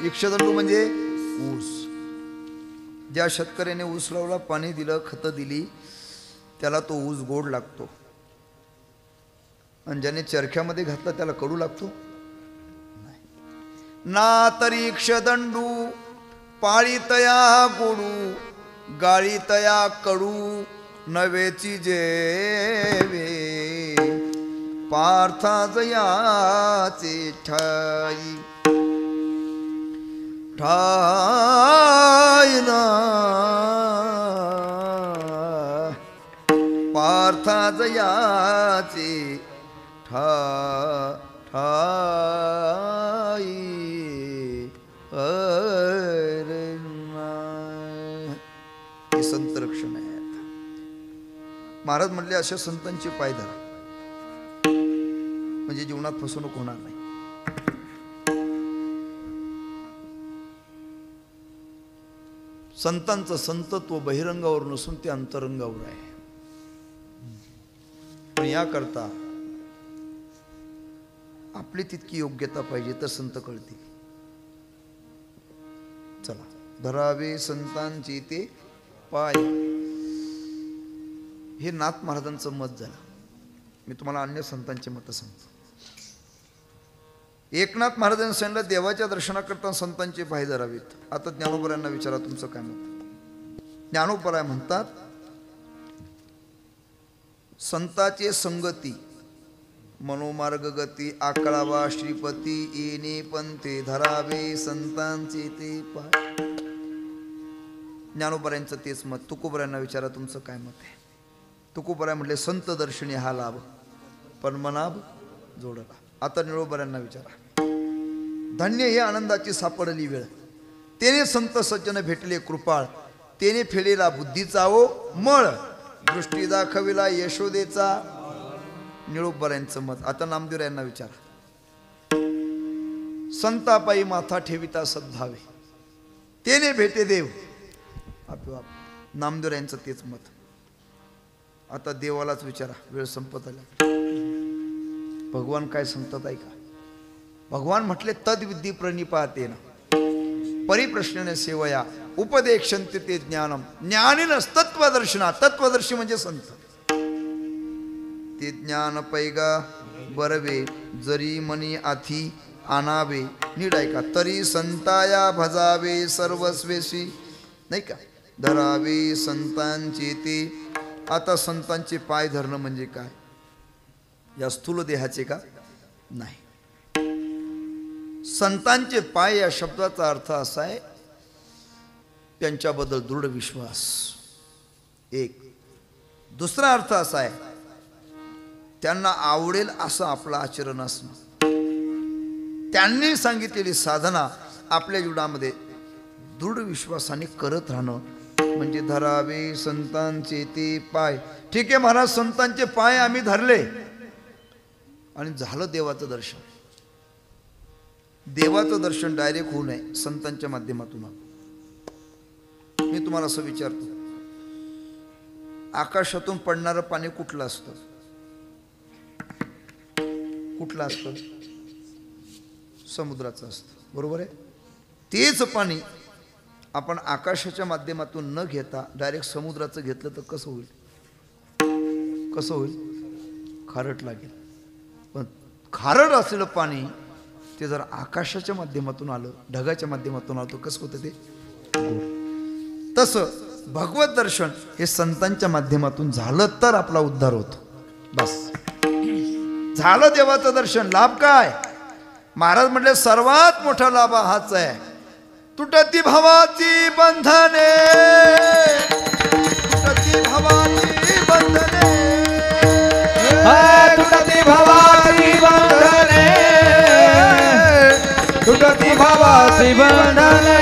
इक्षदंडू म्हणजे ऊस. ज्या शेतकऱ्याने ऊस लावला, पाणी दिलं, खतं दिली, त्याला तो ऊस गोड लागतो. आणि ज्याने चरख्यामध्ये घातला त्याला कडू लागतो ना. तरी इक्षदंडू पाळीतया गोडू, गाळीतया कडू, नवेची जेवे पार्था जयाचे ठाई. ठाई ना पार्था जयाचे ठाई. हे संत रक्षण आहे. महाराज म्हटले अशा संतांचे पाय धरा म्हणजे जीवनात फसवणूक होणार नाही. संतांचं संतत्व बहिरंगावर नसून ते अंतरंगावर आहे. पण याकरता आपली तितकी योग्यता पाहिजे तर संत कळतील. चला, धरावे संतांची ते पाय. हे नाथ महाराजांचं मत झालं. मी तुम्हाला अन्य संतांचे मत सांगतो. एकनाथ महाराजांनी सांगितलं देवाच्या दर्शनाकरता संतांचे पाय धरावेत. आता ज्ञानोबरायांना विचारा तुमचं काय मत. ज्ञानोबराय म्हणतात संताचे संगती मनोमार्ग गती आकळावा श्रीपती येणे पंथे धरावे संतांचे ते पाय. ज्ञानोबरायांचं तेच मत. तुकोबरायांना विचारा तुमचं काय मत आहे. तुकोबराय म्हटले संत दर्शनी हा लाभ पण मनाभ जोडला. आता निळोबरायांना विचारा. धन्य हे आनंदाची सापडली वेळ, तेने संत सज्जन भेटले कृपाळ, तेने फेडेला बुद्धीचा ओ मळ, दृष्टी दाखविला यशोदेचा. निळोबरायांचं मत. आता नामदेव यांना विचारा. संतापायी माथा ठेविता सद्भावे, तेने भेटे देव. आपोआप नामदेव यांचं तेच मत. आता देवालाच विचारा. वेळ संपत आला. भगवान काय सांगतात ऐका. भगवान म्हटले तद्विद्धी प्रणिपातेन परिप्रश्नेन सेवया उपदेक्षन्ते ते ज्ञानम ज्ञानिनस तत्वदर्शना. तत्वदर्शी म्हणजे संत. ते ज्ञान पैगा बरवे जरी मनी आथी आणावे. नीट ऐका. तरी संताया भजावे सर्वस्वेशी. नाही का. धरावे संतांचे ते. आता संतांचे पाय धरणं म्हणजे काय. या स्थूल देहाचे का नाही. संतांचे पाय या शब्दाचा अर्थ असा आहे त्यांच्याबद्दल दृढ विश्वास. एक. दुसरा अर्थ असा आहे त्यांना आवडेल असं आपलं आचरण असणं. त्यांनी सांगितलेली साधना आपल्या जीवनामध्ये दृढ विश्वासाने करत राहणं म्हणजे धरावे संतांचे ते पाय. ठीक आहे महाराज, संतांचे पाय आम्ही धरले आणि झालं देवाचं दर्शन. देवाचं दर्शन डायरेक्ट होऊ नये, संतांच्या माध्यमातून. मी तुम्हाला असं विचारतो, आकाशातून पडणारं पाणी कुठलं असतं. कुठलं असतं. समुद्राचं असतं. बरोबर आहे. तेच पाणी आपण आकाशाच्या माध्यमातून न घेता डायरेक्ट समुद्राचं घेतलं तर कसं होईल. कसं होईल. खारट लागेल. पण खारट असलेलं पाणी ते जर आकाशाच्या माध्यमातून आलं, ढगाच्या माध्यमातून आलं, तर कसं होतं ते. तसं भगवत दर्शन हे संतांच्या माध्यमातून झालं तर आपला उद्धार होतो. बस झालं देवाचं दर्शन. लाभ काय. महाराज म्हटले सर्वात मोठा लाभ हाच आहे. तुटती भावाची बंधने. तुटती भावाची बंधने. तुटती भावाची बंधने. तुटती भावाची बंधने.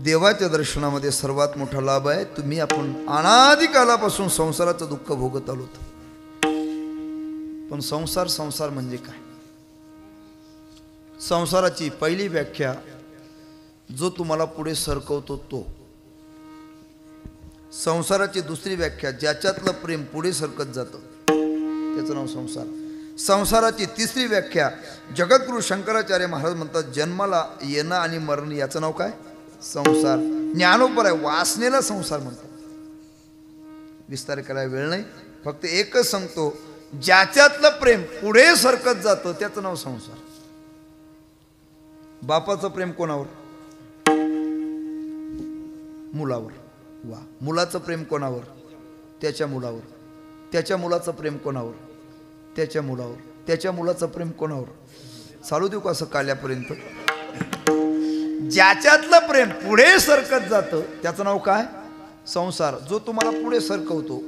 देवाच्या दर्शनामध्ये सर्वात मोठा लाभ आहे. तुम्ही आपण अनादिकालापासून संसाराचं दुःख भोगत आलोत. पण संसार म्हणजे काय. संसाराची पहिली व्याख्या जो तुम्हाला पुढे सरकवतो तो. संसाराची दुसरी व्याख्या ज्याच्यातलं प्रेम पुढे सरकत जातं त्याचं नाव संसार. संसाराची तिसरी व्याख्या जगद्गुरु शंकराचार्य महाराज म्हणतात जन्माला येणं आणि मरण याचं नाव काय? संसार. ज्ञानोपर आहे, वासनेला संसार म्हणतात. विस्तार करायला वेळ नाही, फक्त एकच सांगतो, ज्याच्यातलं प्रेम पुढे सरकत जातं त्याचं नाव संसार. बापाचं प्रेम कोणावर? मुलावर. वा. मुलाचं प्रेम कोणावर? त्याच्या मुलावर. त्याच्या मुलाचं प्रेम कोणावर? त्याच्या मुलावर. त्याच्या मुलाचं प्रेम कोणावर? चालू देऊ का असं काल्यापर्यंत? ज्याच्यातलं प्रेम पुढे सरकत जातं त्याचं नाव काय? संसार. जो तुम्हाला पुढे सरकवतो,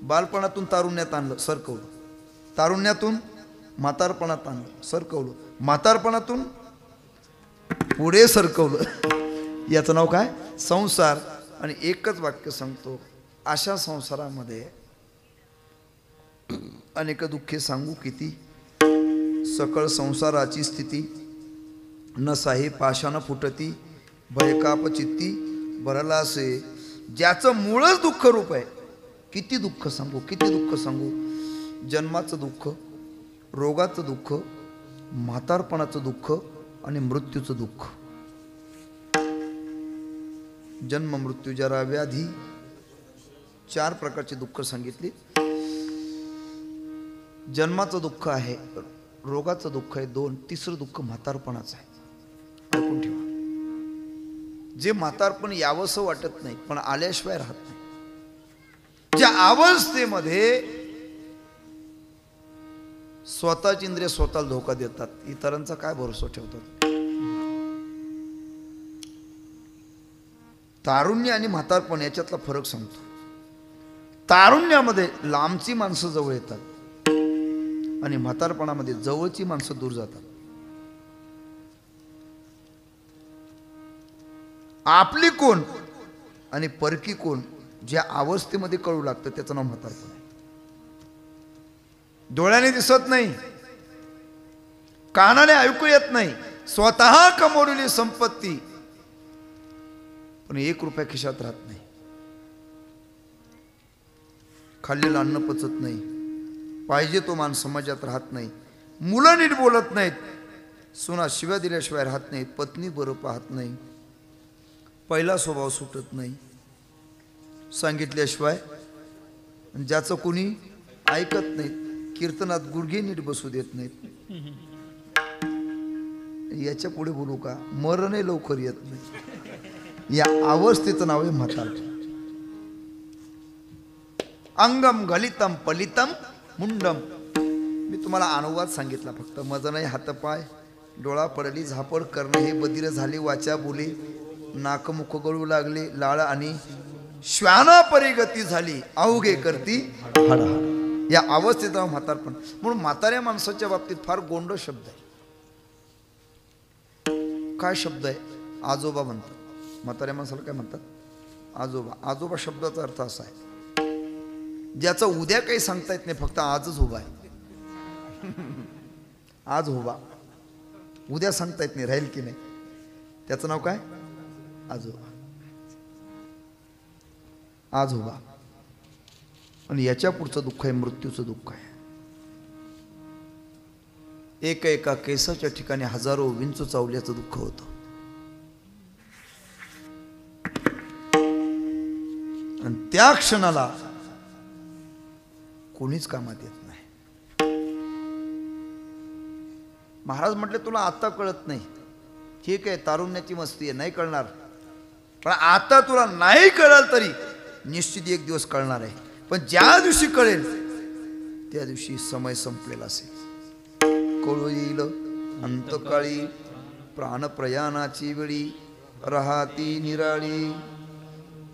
बालपणातून तारुण्यात आणलं, सरकवलं. तारुण्यातून म्हातारपणात आणलं, सरकवलं. म्हातारपणातून पुढे सरकवलं, याचं नाव काय? संसार. आणि एकच वाक्य सांगतो, अशा संसारामध्ये अनेक दुःखे सांगू किती, सकळ संसाराची स्थिती, न साही पाशानं फुटती, भयकाप चित्ती भरला असे. ज्याचं मूळच दुःख रूप आहे. किती दुःख सांगू, किती दुःख सांगू. जन्माचं दुःख, रोगाचं दुःख, म्हातारपणाचं दुःख आणि मृत्यूचं दुःख. जन्म मृत्यू जरा व्याधी, 4 प्रकारचे दुःख सांगितले. जन्माचं दुःख आहे, रोगाचं दुःख आहे 2, तिसरं दुःख म्हातारपणाचं आहे. ऐकून ठेवा. जे म्हातारपण यावंसं वाटत नाही पण आल्याशिवाय राहत नाही. ज्या अवस्थेमध्ये स्वतःची इंद्रिय स्वतःला धोका देतात, इतरांचा काय भरोसा ठेवतात. तारुण्य आणि म्हातारपण याच्यातला फरक सांगतो. तारुण्यामध्ये लांबची माणसं जवळ येतात आणि म्हातारपणामध्ये जवळची माणसं दूर जातात. आपली कोण आणि परकी कोण ज्या अवस्थेमध्ये कळू लागतं त्याचं नाव म्हातारपण आहे. डोळ्याने दिसत नाही, कानाने ऐकू येत नाही, स्वतः कमवलेली संपत्ती पण 1 रुपया खिशात राहत नाही, खाल्लेलं अन्न पचत नाही, पाहिजे तो मान समाजात राहत नाही, मुलं नीट बोलत नाहीत, सुना शिव्या दिल्याशिवाय राहत नाहीत, पत्नी बरं पाहत नाही, पहिला स्वभाव सुटत नाही, सांगितल्याशिवाय ज्याचं कोणी ऐकत नाहीत, कीर्तनात गुडघे नीट बसू देत नाहीत. याच्या पुढे बोलू का? मरण लवकर येत नाही. या अवस्थेचं नाव आहे म्हातारपण. अंगम गलितम पलितम मुंडम. मी तुम्हाला अनुवाद सांगितला फक्त. मज नाही हातपाय, डोळा पडली झापड, करणं हे बधीर झाले, वाचा बोले, नाक मुख गळू लागले, लाळ आणि श्वाना परिगती झाली, अवघे करती हाड. या अवस्थेचं नाव म्हातारपण. म्हणून म्हाताऱ्या माणसाच्या बाबतीत फार गोंड शब्द आहे. काय शब्द आहे? आजोबा म्हणतात. म्हाताऱ्या माणसाला काय म्हणतात? आजोबा. आजोबा शब्दाचा अर्थ असा आहे, ज्याचं उद्या काही सांगता येत नाही, फक्त आजच उभा आहे. आज उभा, उद्या सांगता येत नाही राहील की नाही, त्याचं नाव काय? आजोबा. आज उभा. आणि याच्या पुढचं दुःख आहे मृत्यूचं दुःख आहे. एका केसाच्या ठिकाणी हजारो विंच चावल्याचं दुःख होतं. आणि त्या क्षणाला कोणीच कामात येत नाही. महाराज म्हटले तुला आता कळत नाही, ठीक आहे, तारुण्याची मस्ती आहे, नाही कळणार, पण आता तुला नाही कळलं तरी निश्चित एक दिवस कळणार आहे. पण ज्या दिवशी कळेल त्या दिवशी समय संपलेला असेल. कळू येईल अंतकाळी प्राणप्रयाणाची वेळी राहती निराळी.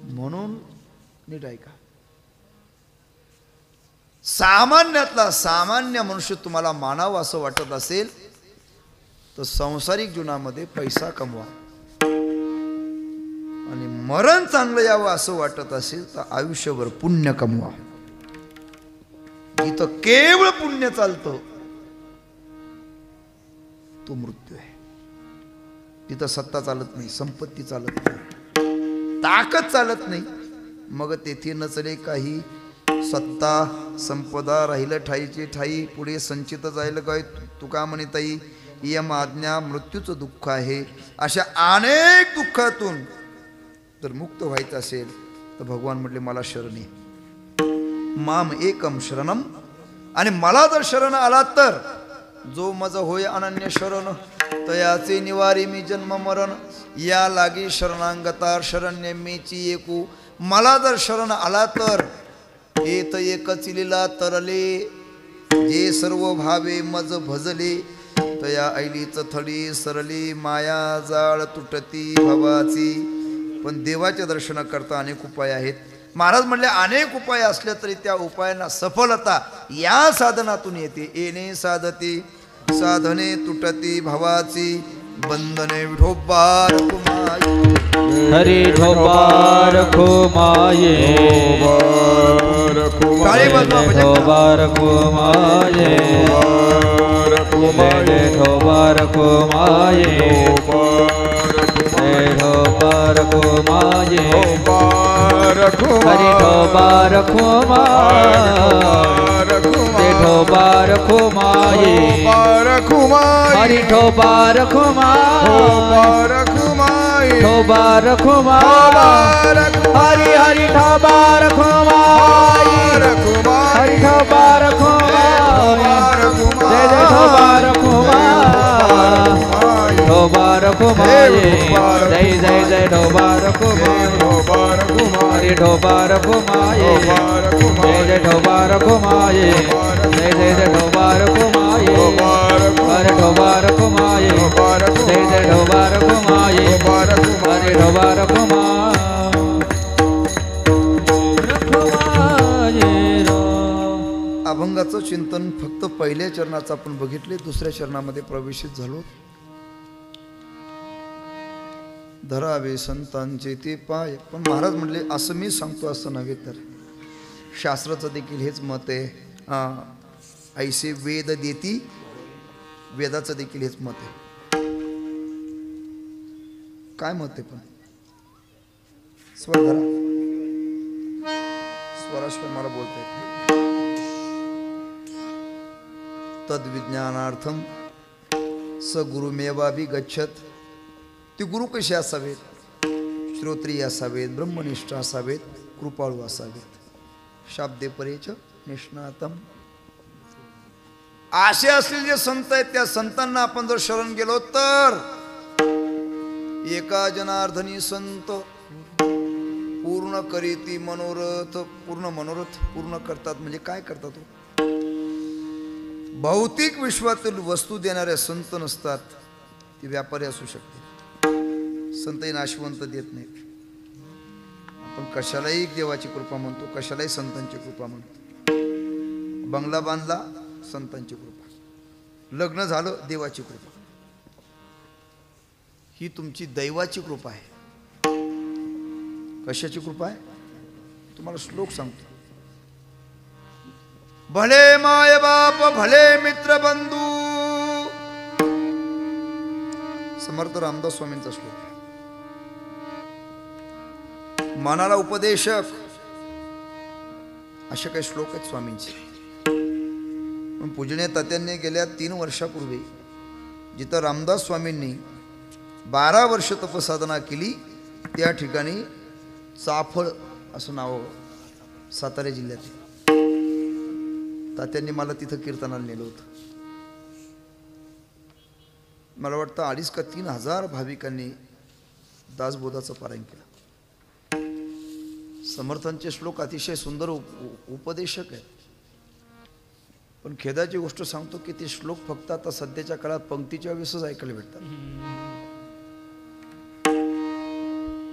म्हणून नीट ऐका, सामान्यातला सामान्य मनुष्य तुम्हाला मानावा असं वाटत असेल तर संसारिक जीवनामध्ये पैसा कमवा, आणि मरण चांगलं यावं असं वाटत असेल तर आयुष्यभर पुण्य कमवा. इथं केवळ पुण्य चालतं, तो मृत्यू आहे. तिथं सत्ता चालत नाही, संपत्ती चालत नाही, ताकद चालत नाही, मग तेथे नचले काही सत्ता संपदा राहिलं ठाईची ठाई पुढे संचित जाईल काय तुका म्हणे ताई यम आज्ञा मृत्यूचं दुःख आहे. अशा अनेक दुःखातून जर मुक्त व्हायचं असेल तर भगवान म्हटले मला शरण ये. माम एकम शरणम, आणि मला जर शरण आला तर जो मज होय अनन्य शरण तयाचे निवारी मी जन्म मरण. या लागी शरणांगता शरण्य मीची एकू, मला जर शरण आला तर येत एकच लिला तरले. जे सर्व भावे मज भजले तया ऐलीच थडी सरली. माया जाळ तुटती भवाची. पण देवाचे दर्शन करता अनेक उपाय आहेत. महाराज म्हणले अनेक उपाय असले तरी त्या उपायांना सफलता या साधनातून येते. येणे साधते साधने तुटती भवाची. बंधने विठोबार कुमाई. हरी ठोबार खुमाये टाळी वाजवा भजन करा. ठोबार खुमाये ठोबार खुमाये ठोबार खुमाये हरी ठोबार खुमाये ठोबार खुमाये हरी ठोबार खुमाये ठोबार खुमाये हरी हरी ठोबार खुमाये हरी ठोबार खुमाये जय जय ठोबार खुमाये ठोबार खुमाये जय जय जय ठोबार खुमाये हरी ठोबार खुमाये जय जय ठोबार खुमाये जय जय जय ठोबार खुमाये हरे ठोबार खुमाये जय जय ठोबार खुमाये हरे ठोबार खुमाये. अभंगाचं चिंतन फक्त पहिल्या चरणाचं आपण बघितले, दुसऱ्या चरणामध्ये प्रवेशित झालो. धरावे संतांचे ते पाय. पण महाराज म्हणले असं मी सांगतो असं नव्हे तर शास्त्राचं देखील हेच मत आहे. ऐसे वेद देती, वेदाचं देखील हेच मत आहे. काय मत आहे? पण स्वर धरा, स्वराशिवाय मला बोलता येत नाही. तद्विज्ञानार्थम स गुरुमेवाभि गच्छत. ते गुरु कसे असावेत? श्रोत्रिय असावेत, ब्रह्मनिष्ठ असावेत, कृपाळू असावेत. शाब्दे परेच निष्णातम. असे असलेले जे संत आहेत त्या संतांना आपण जर शरण गेलो तर एका जनार्दनी संत पूर्ण करीती मनोरथ. पूर्ण मनोरथ पूर्ण करतात म्हणजे काय करतात? भौतिक विश्वातील वस्तू देणारे संत नसतात. ते व्यापारी असू शकते. संतही नाशवंत देत नाहीत. आपण कशालाही देवाची कृपा म्हणतो, कशालाही संतांची कृपा म्हणतो. बंगला बांधला संतांची कृपा, लग्न झालं देवाची कृपा. ही तुमची दैवाची कृपा आहे. कशाची कृपा आहे? तुम्हाला श्लोक सांगतो. भले माय बाप भले मित्र बंधू. समर्थ रामदास स्वामींचा श्लोक. मनाला उपदेशक असे काही श्लोक आहेत स्वामींचे. पण पूजनीय तात्यांनी गेल्या 3 वर्षापूर्वी जिथं रामदास स्वामींनी 12 वर्ष तपसाधना केली त्या ठिकाणी चाफळ असं नाव सातारा जिल्ह्यात. तात्यांनी मला तिथं कीर्तनाला नेलं होतं. मला वाटतं 2,500 का 3,000 भाविकांनी दासबोधाचं पारायण केलं. समर्थांचे श्लोक अतिशय सुंदर उपदेशक आहेत. पण खेदाची गोष्ट सांगतो की ते श्लोक फक्त आता सध्याच्या काळात पंक्तीच्या वेळेसच ऐकायला भेटतात.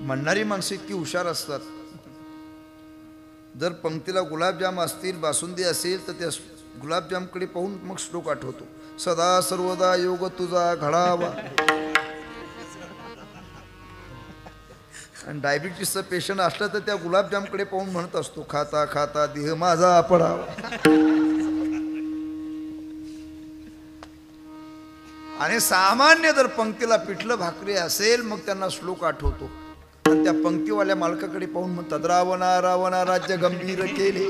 म्हणणारी माणसं इतकी हुशार असतात. जर पंक्तीला गुलाबजाम असतील, बासुंदी असेल तर त्या गुलाबजामकडे पाहून मग श्लोक आठवतो. सदा सर्वदा योग तुझा घडावा. आणि डायबिटीसचं पेशंट असलं तर त्या गुलाबजामकडे पाहून म्हणत असतो, खाता खाता देह माझा पडावा. आणि सामान्य जर पंक्तीला पिठलं भाकरी असेल मग त्यांना श्लोक आठवतो. आणि त्या पंक्तीवाल्या मालकाकडे पाहून म्हणतात रावणा रावणा राज्य गंभीर केले.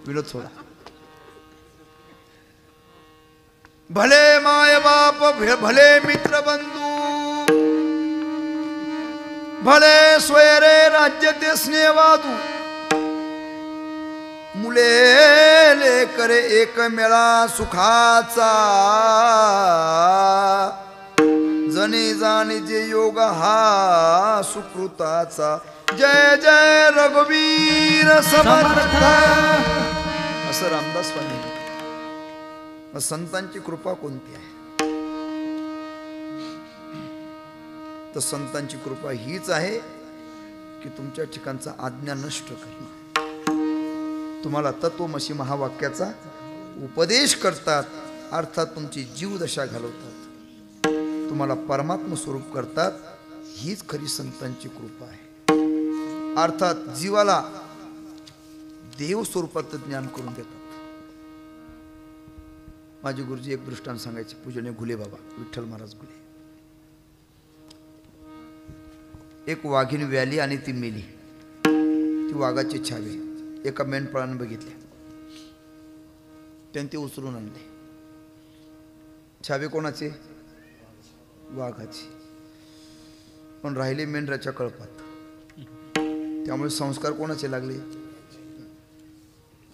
विनोद सोडा. भले माय बाप भले मित्र बंधू भले स्वैरे राज्य ते स्नेहवादू मुले लेकरे एक मेळा सुखाचा जनी जाणी जे योग हा सुकृताचा. जय जय रघुवीर समर्थ. असं रामदास स्वामी. संतांची कृपा कोणती आहे? तर संतांची कृपा हीच आहे की तुमच्या ठिकाणचा आज्ञा नष्ट करणं, तुम्हाला तत्वमसी महावाक्याचा उपदेश करतात, अर्थात तुमची जीवदशा घालवतात, तुम्हाला परमात्म स्वरूप करतात. हीच खरी संतांची कृपा आहे. अर्थात जीवाला देव स्वरूपाचं ज्ञान करून देतात. माझे गुरुजी एक दृष्टांत सांगायचे. पूजनीय घुले बाबा विठ्ठल महाराज घुले. एक वाघीण व्याली आणि ती मेली. ती वाघाची छावे एका मेंढपाळाने बघितले. त्यांनी ते उचलून आणले. छावे कोणाचे? वाघाची. पण राहिले मेंढराच्या कळपात. त्यामुळे संस्कार कोणाचे लागले?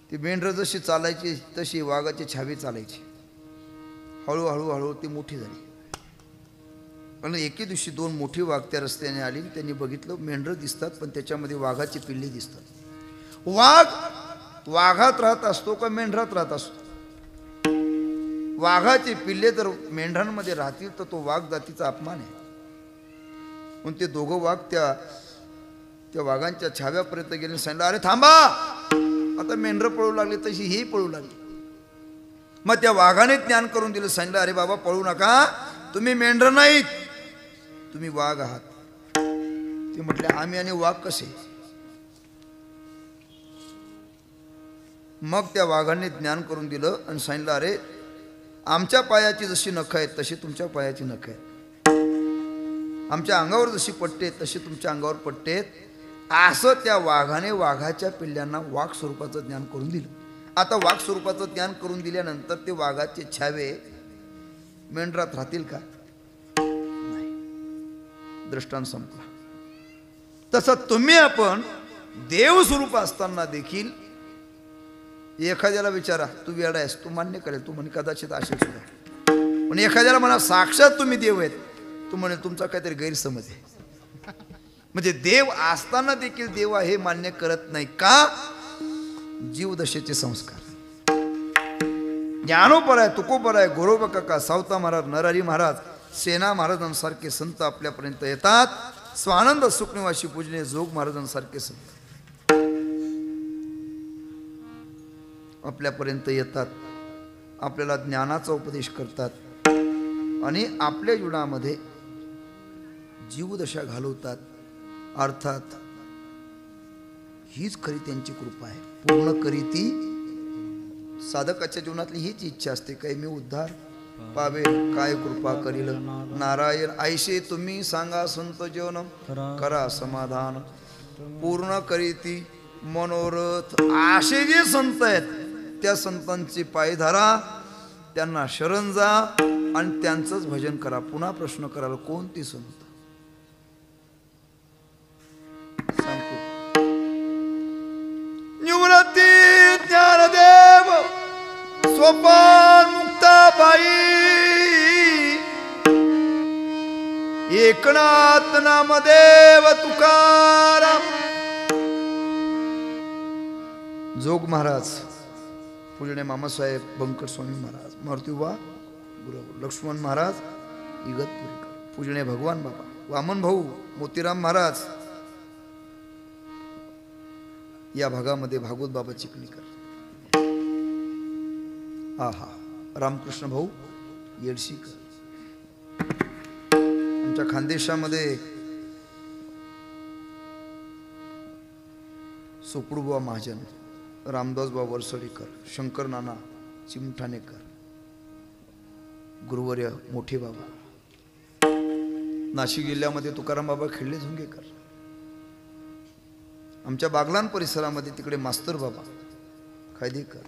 ती मेंढर जशी चालायची तशी वाघाची छावे चालायची. हळूहळू हळू ती मोठी झाली. आणि एके दिवशी दोन मोठी वाघ त्या रस्त्याने आली. त्यांनी बघितलं मेंढर दिसतात पण त्याच्यामध्ये वाघाची पिल्ले दिसतात. वाघ वाघात राहत असतो का मेंढरात राहत असतो? वाघाचे पिल्ले जर मेंढरांमध्ये राहतील तर तो वाघ जातीचा अपमान आहे. म्हणून ते दोघं वाघ त्या वाघांच्या छाव्यापर्यंत गेले. सांगितलं अरे थांबा. आता मेंढर पळू लागले तशी ही पळू लागली. मग त्या वाघाने ज्ञान करून दिलं. सांगितलं अरे बाबा पळू नका, तुम्ही मेंढर नाहीत, तुम्ही वाघ आहात. ते म्हटले आम्ही आणि वाघ कसे? मग त्या वाघाने ज्ञान करून दिलं आणि सांगितलं अरे आमच्या पायाची जशी नखं आहेत तशी तुमच्या पायाची नखं आहेत, आमच्या अंगावर जशी पट्टे आहेत तशी तुमच्या अंगावर पट्टे आहेत. असं त्या वाघाने वाघाच्या पिल्ल्यांना वाघ स्वरूपाचं ज्ञान करून दिलं. आता वाघ स्वरूपाचं ज्ञान करून दिल्यानंतर ते वाघाचे छावे मेंढरात राहतील का? नाही. दृष्टांत संपला. तसं तुम्ही आपण देव स्वरूप असताना देखील एखाद्याला विचारा तू वेडा आहेस, तू मान्य करेल, तू म्हणे कदाचित असेल सुद्धा. पण एखाद्याला म्हणा साक्षात तुम्ही देव आहेत, तू म्हणे तुमचा काहीतरी गैरसमज आहे. म्हणजे देव असताना देखील देव हे मान्य करत नाही का? जीवदशेचे संस्कार. ज्ञानोपराय तुकोपराय गोरोबा काका सावता महाराज नरहरी महाराज सेना महाराजांसारखे संत आपल्यापर्यंत येतात. स्वानंद सुखनिवासी पूजनीय जोग महाराजांसारखे संत आपल्यापर्यंत येतात, आपल्याला ज्ञानाचा उपदेश करतात आणि आपल्या जीवनामध्ये जीवदशा घालवतात. अर्थात हीच खरी त्यांची कृपा आहे. पूर्ण करी ती साधकाच्या जीवनातली हीच इच्छा असते. काही मी उद्धार पावे काय कृपा करील नारायण. ऐशे तुम्ही सांगा संत जीवन करा समाधान. पूर्ण करी ती मनोरथ. असे जे संत आहेत त्या संतांची पाय धरा, त्यांना शरण जा आणि त्यांचंच भजन करा. पुन्हा प्रश्न कराल कोणती संत? सांगतो. निवृत्ती ज्ञानदेव सोपान मुक्ताबाई एकनाथ नामदेव तुकाराम जोग महाराज पूजनीय मामासाहेब बंकट स्वामी महाराज मारुतीबा गुरु लक्ष्मण महाराज इगतपुरीकर पूजनीय भगवान बाबा वामन भाऊ मोतीराम महाराज या भागामध्ये भागवत बाबा चिखलीकर. आहा रामकृष्ण भाऊ येडशीकर. आमच्या खानदेशामध्ये सोपडूबा महाजन रामदासबा वरसडीकर शंकर नाना चिमठाणेकर गुरुवर्य मोठे बाबा नाशिक जिल्ह्यामध्ये तुकाराम बाबा खेळले झुंगेकर, आमच्या बागलान परिसरामध्ये तिकडे मास्तर बाबा खैदेकर,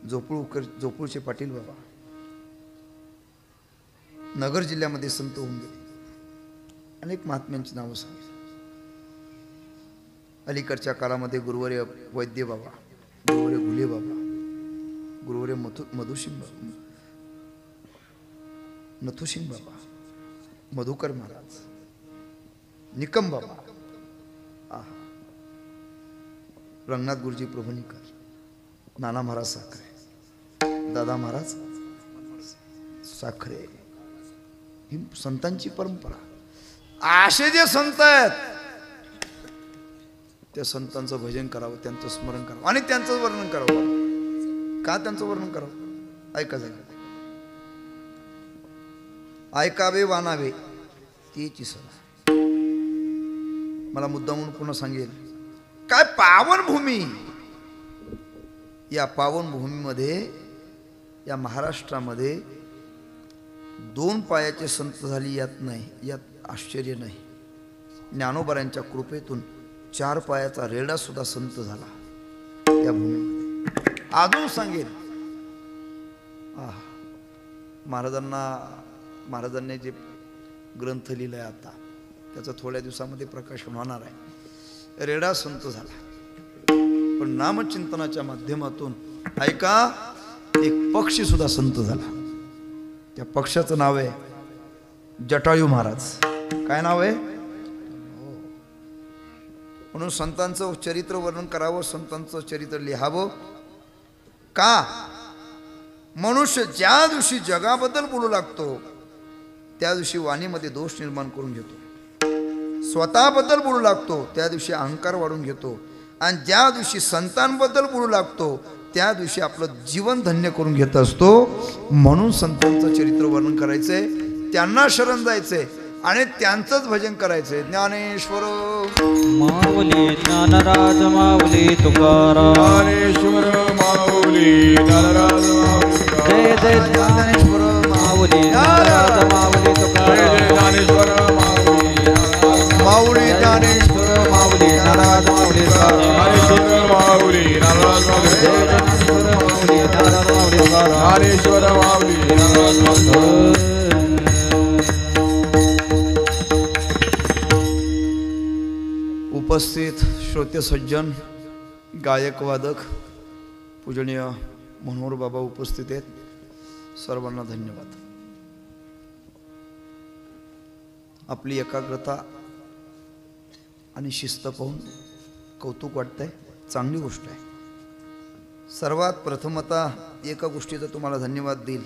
जोपूळचे पाटील बाबा, नगर जिल्ह्यामध्ये संत होऊन गेले, अनेक महात्म्यांची नावं सांगितली. अलीकडच्या काळामध्ये गुरुवर्य वैद्य बाबा, गुरुवर्य घुले बाबा, गुरुवर्य मधुसिंग बाबा, नथुसिंग बाबा, मधुकर महाराज, निकम बाबा, रंगनाथ गुरुजी प्रभुनीकर, नाना महाराज साखरे, दादा महाराज साखरे, ही संतांची परंपरा. असे जे संत आहेत त्या संतांचं भजन करावं, त्यांचं स्मरण करावं आणि त्यांचं वर्णन करावं. का त्यांचं वर्णन करावं? ऐका जाईल, ऐकावे वानावे तीची सदा. मला मुद्दा म्हणून पुन्हा सांगेल, काय पावनभूमी, या पावनभूमीमध्ये, या महाराष्ट्रामध्ये 2 पायाचे संत झाली यात नाही, यात आश्चर्य नाही. ज्ञानोबारांच्या कृपेतून 4 पायाचा रेडा सुद्धा संत झाला त्या भूमीमध्ये. अजून सांगेल, महाराजांनी जे ग्रंथ लिहिलाय आता त्याचा थोड्या दिवसामध्ये प्रकाशन होणार आहे. रेडा संत झाला, पण नामचिंतनाच्या माध्यमातून ऐका, एक पक्षी सुद्धा संत झाला. त्या पक्षाचं नाव आहे जटायू महाराज. काय नाव आहे? म्हणून संतांचं चरित्र वर्णन करावं, संतांचं चरित्र लिहावं. का? मनुष्य ज्या दिवशी जगाबद्दल बोलू लागतो त्या दिवशी वाणीमध्ये दोष निर्माण करून घेतो, स्वतःबद्दल बोलू लागतो त्या दिवशी अहंकार वाढून घेतो, आणि ज्या दिवशी संतांबद्दल बोलू लागतो त्या दिवशी आपलं जीवन धन्य करून घेत असतो. म्हणून संतांचं चरित्र वर्णन करायचंय, त्यांना शरण जायचंय आणि त्यांचंच भजन करायचंय. ज्ञानेश्वर माऊली ज्ञानराज माऊली तुकाराम, ज्ञानेश्वर माऊली ज्ञानराज माऊली, जय जय ज्ञानेश्वर माऊली ज्ञानराज माऊली तुकाराम, ज्ञानेश्वर माऊली माऊली ज्ञानेश्वर माऊली ज्ञानराज माऊली ज्ञानेश्वर माऊली ज्ञानराज माऊली, जय ज्ञानेश्वर माऊली ज्ञानराज माऊली तुकाराम, ज्ञानेश्वर माऊली ज्ञानराज माऊली. उपस्थित श्रोते सज्जन, गायक वादक, पूजनीय मनोहर बाबा उपस्थित आहेत, सर्वांना धन्यवाद. आपली एकाग्रता आणि शिस्त पाहून कौतुक वाटतंय, चांगली गोष्ट आहे. सर्वात प्रथमतः एका गोष्टीचा तुम्हाला धन्यवाद देईल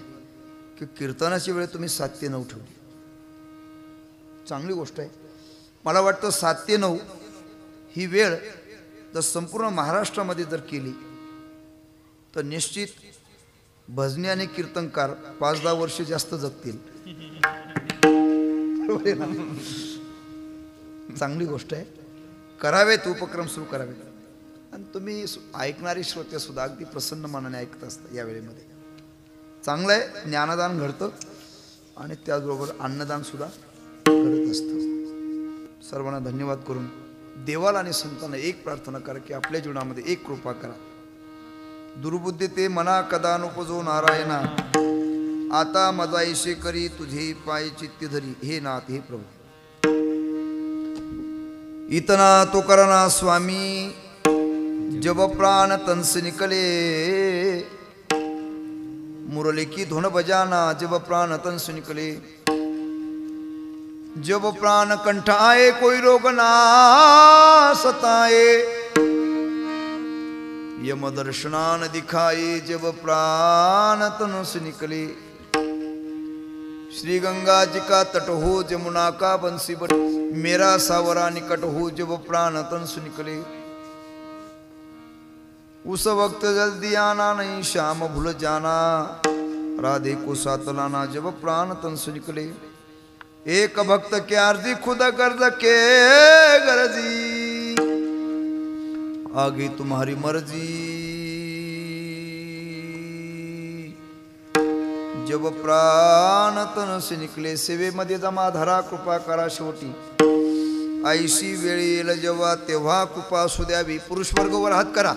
की कीर्तनाची वेळ तुम्ही 7 ते 9 ठेवली, चांगली गोष्ट आहे. मला वाटतं 7 ते 9 ही वेळ जर संपूर्ण महाराष्ट्रामध्ये जर केली तर निश्चित भजनी आणि कीर्तनकार 5-10 वर्ष जास्त जगतील. चांगली गोष्ट आहे, करावेत उपक्रम सुरू करावेत. आणि तुम्ही ऐकणारे श्रोते सुद्धा अगदी प्रसन्न मनाने ऐकत असता. या वेळेमध्ये चांगलं आहे, ज्ञानदान घडतं आणि त्याचबरोबर अन्नदान सुद्धा घडत असतं. सर्वांना धन्यवाद करून देवाला आणि संतांना एक प्रार्थना करा की आपल्या जीवनामध्ये एक कृपा करा. दुर्बुद्धी ते मना कदा नुपजो नारायणा, आता मजा ऐशे करी तुझे पाय चित्ती धरी. हे नाथ हे प्रभू, इतना तो करना स्वामी, जब प्राण तंस निकले, मुरली की धुन बजाना जब प्राण तंस निकले, जब प्राण कंठ आए कोई रोग ना सताए, यम दर्शनान दिखाए जब प्राण तन से निकले. श्री गंगा जी का तट हो जमुना का बंसी बट, मेरा सावरा निकट हो जब प्राण तन से निकले. उस वक्त जल्दी आना नहीं श्याम भूल जाना, राधे को साथ लाना जब प्राण तन से निकले. एक भक्त के अर्जी खुद गर्ज के गरजी, आगे तुम्हारी मर्जी. जब प्राण तनसे निकले सेवेमध्ये जमा धरा कृपा करा शेवटी आईशी वेळ येईल जेव्हा तेव्हा कृपा असू द्यावी. पुरुष वर्ग वर हात करा,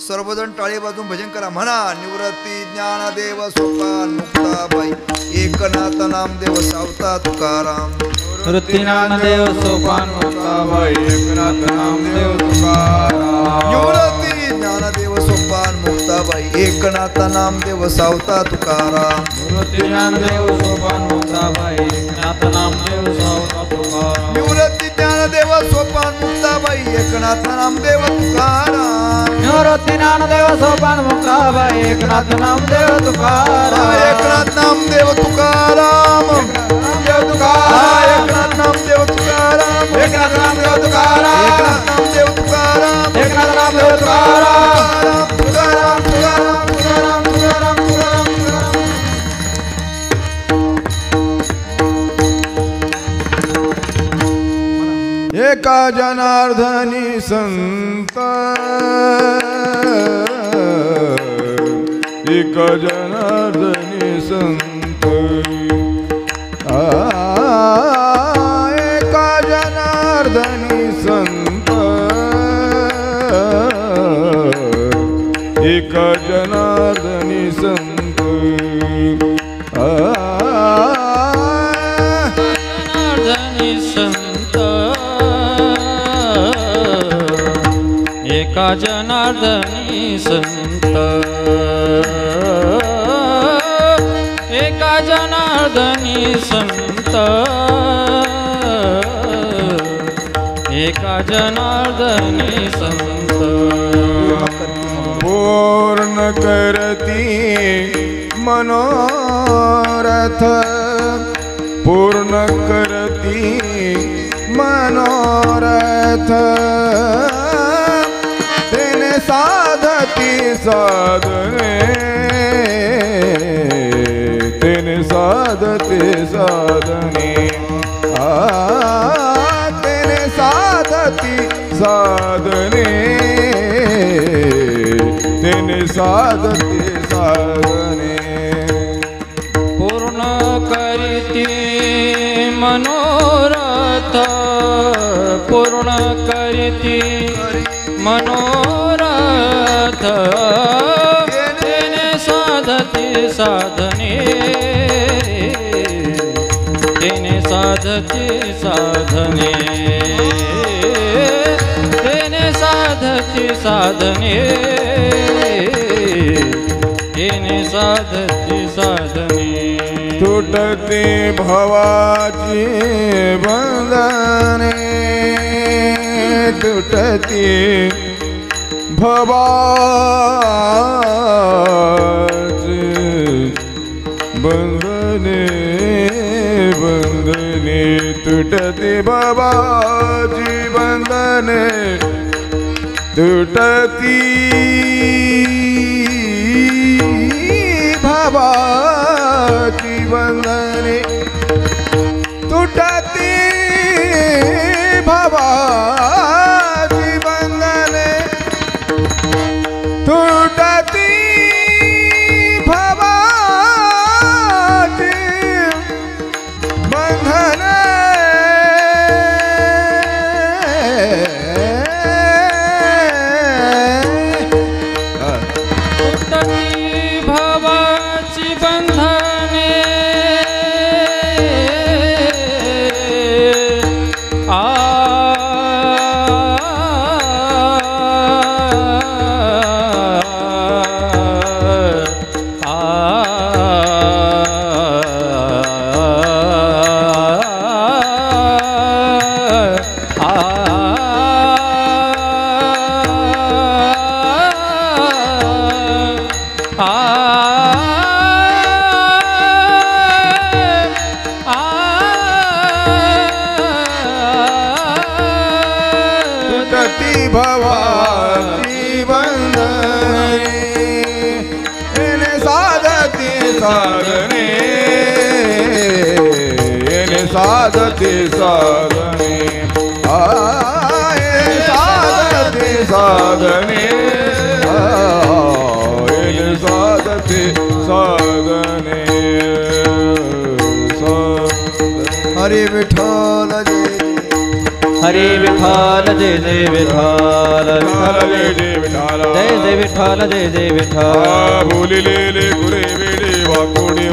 सर्वजण टाळे वाजून भजन करा. म्हणा निवृत्ती ज्ञानदेव सोपान मुक्ताबाई एकनाथ नामदेव सावता तुकाराम. निवृत्ती ज्ञानदेव सोपान मुक्ताबाई एकनाथ नामदेव तुकाराम. निवृत्ती ज्ञानदेव सोपान मुक्ताबाई एकनाथ नामदेव सावता तुकाराम. निवृत्ती ज्ञानदेव सोपान मुक्ताबाई एकनाथ नामदेव सावता तुकाराम. निवृत्ती ज्ञानदेव सोपान मुक्ताबाई एकनाथ नामदेव तुकाराम. निवृत्ती ज्ञानदेव सोपान मुक्ताबाई एकनाथ नामदेव तुकाराम. एकनाथ नामदेव तुकाराम. नामदेव तुकाराम. एकनाथ नामदेव तुकाराम. एकनाथ नामदेव तुकाराम. एकनाथ नामदेव तुकाराम. एकनाथ नामदेव तुकाराम. तुकाराम तुकाराम तुकाराम तुकाराम तुकाराम तुकाराम. एका जनार्दनी संत एका जनार्दनी संत एका जनार्दनी संत एका जनार्दनी संत जनार्दनी संत एका जनार्दनी संत एका जनार्दनी संत एका जनार्दनी संत पूर्ण करती मनोरथ पूर्ण करती मनोरथ तेने साधती साधने तेने साधते साधने तेने साधती साधने तेने साधते साधने पूर्ण करीती मनोरथ पूर्ण करीती मनोरथ तेने साधते साधने तेने साधते साधने तेने साधते साधने तेने साधते साधने तुटते भवाची बंधने तुटते भवाची बंधने बंधने तुटते भवाची बंधने तुटती भवाची बंधने तुटती भवाची बंधने तुटती भवाची बंधने तुटती भवाची बंधने आ तुटती भवाची बंधने येणे साधती साधने येणे साधती साधने येणे साधती साधने येणे साधती साधने हरे विठ्ठल जय हरे विठ्ठल जय जय विठ्ठल जय जय विठाला जय जय विठ्ठल जय जय विठ्ठल बोलिलेले गुरे वेडे वाकोडे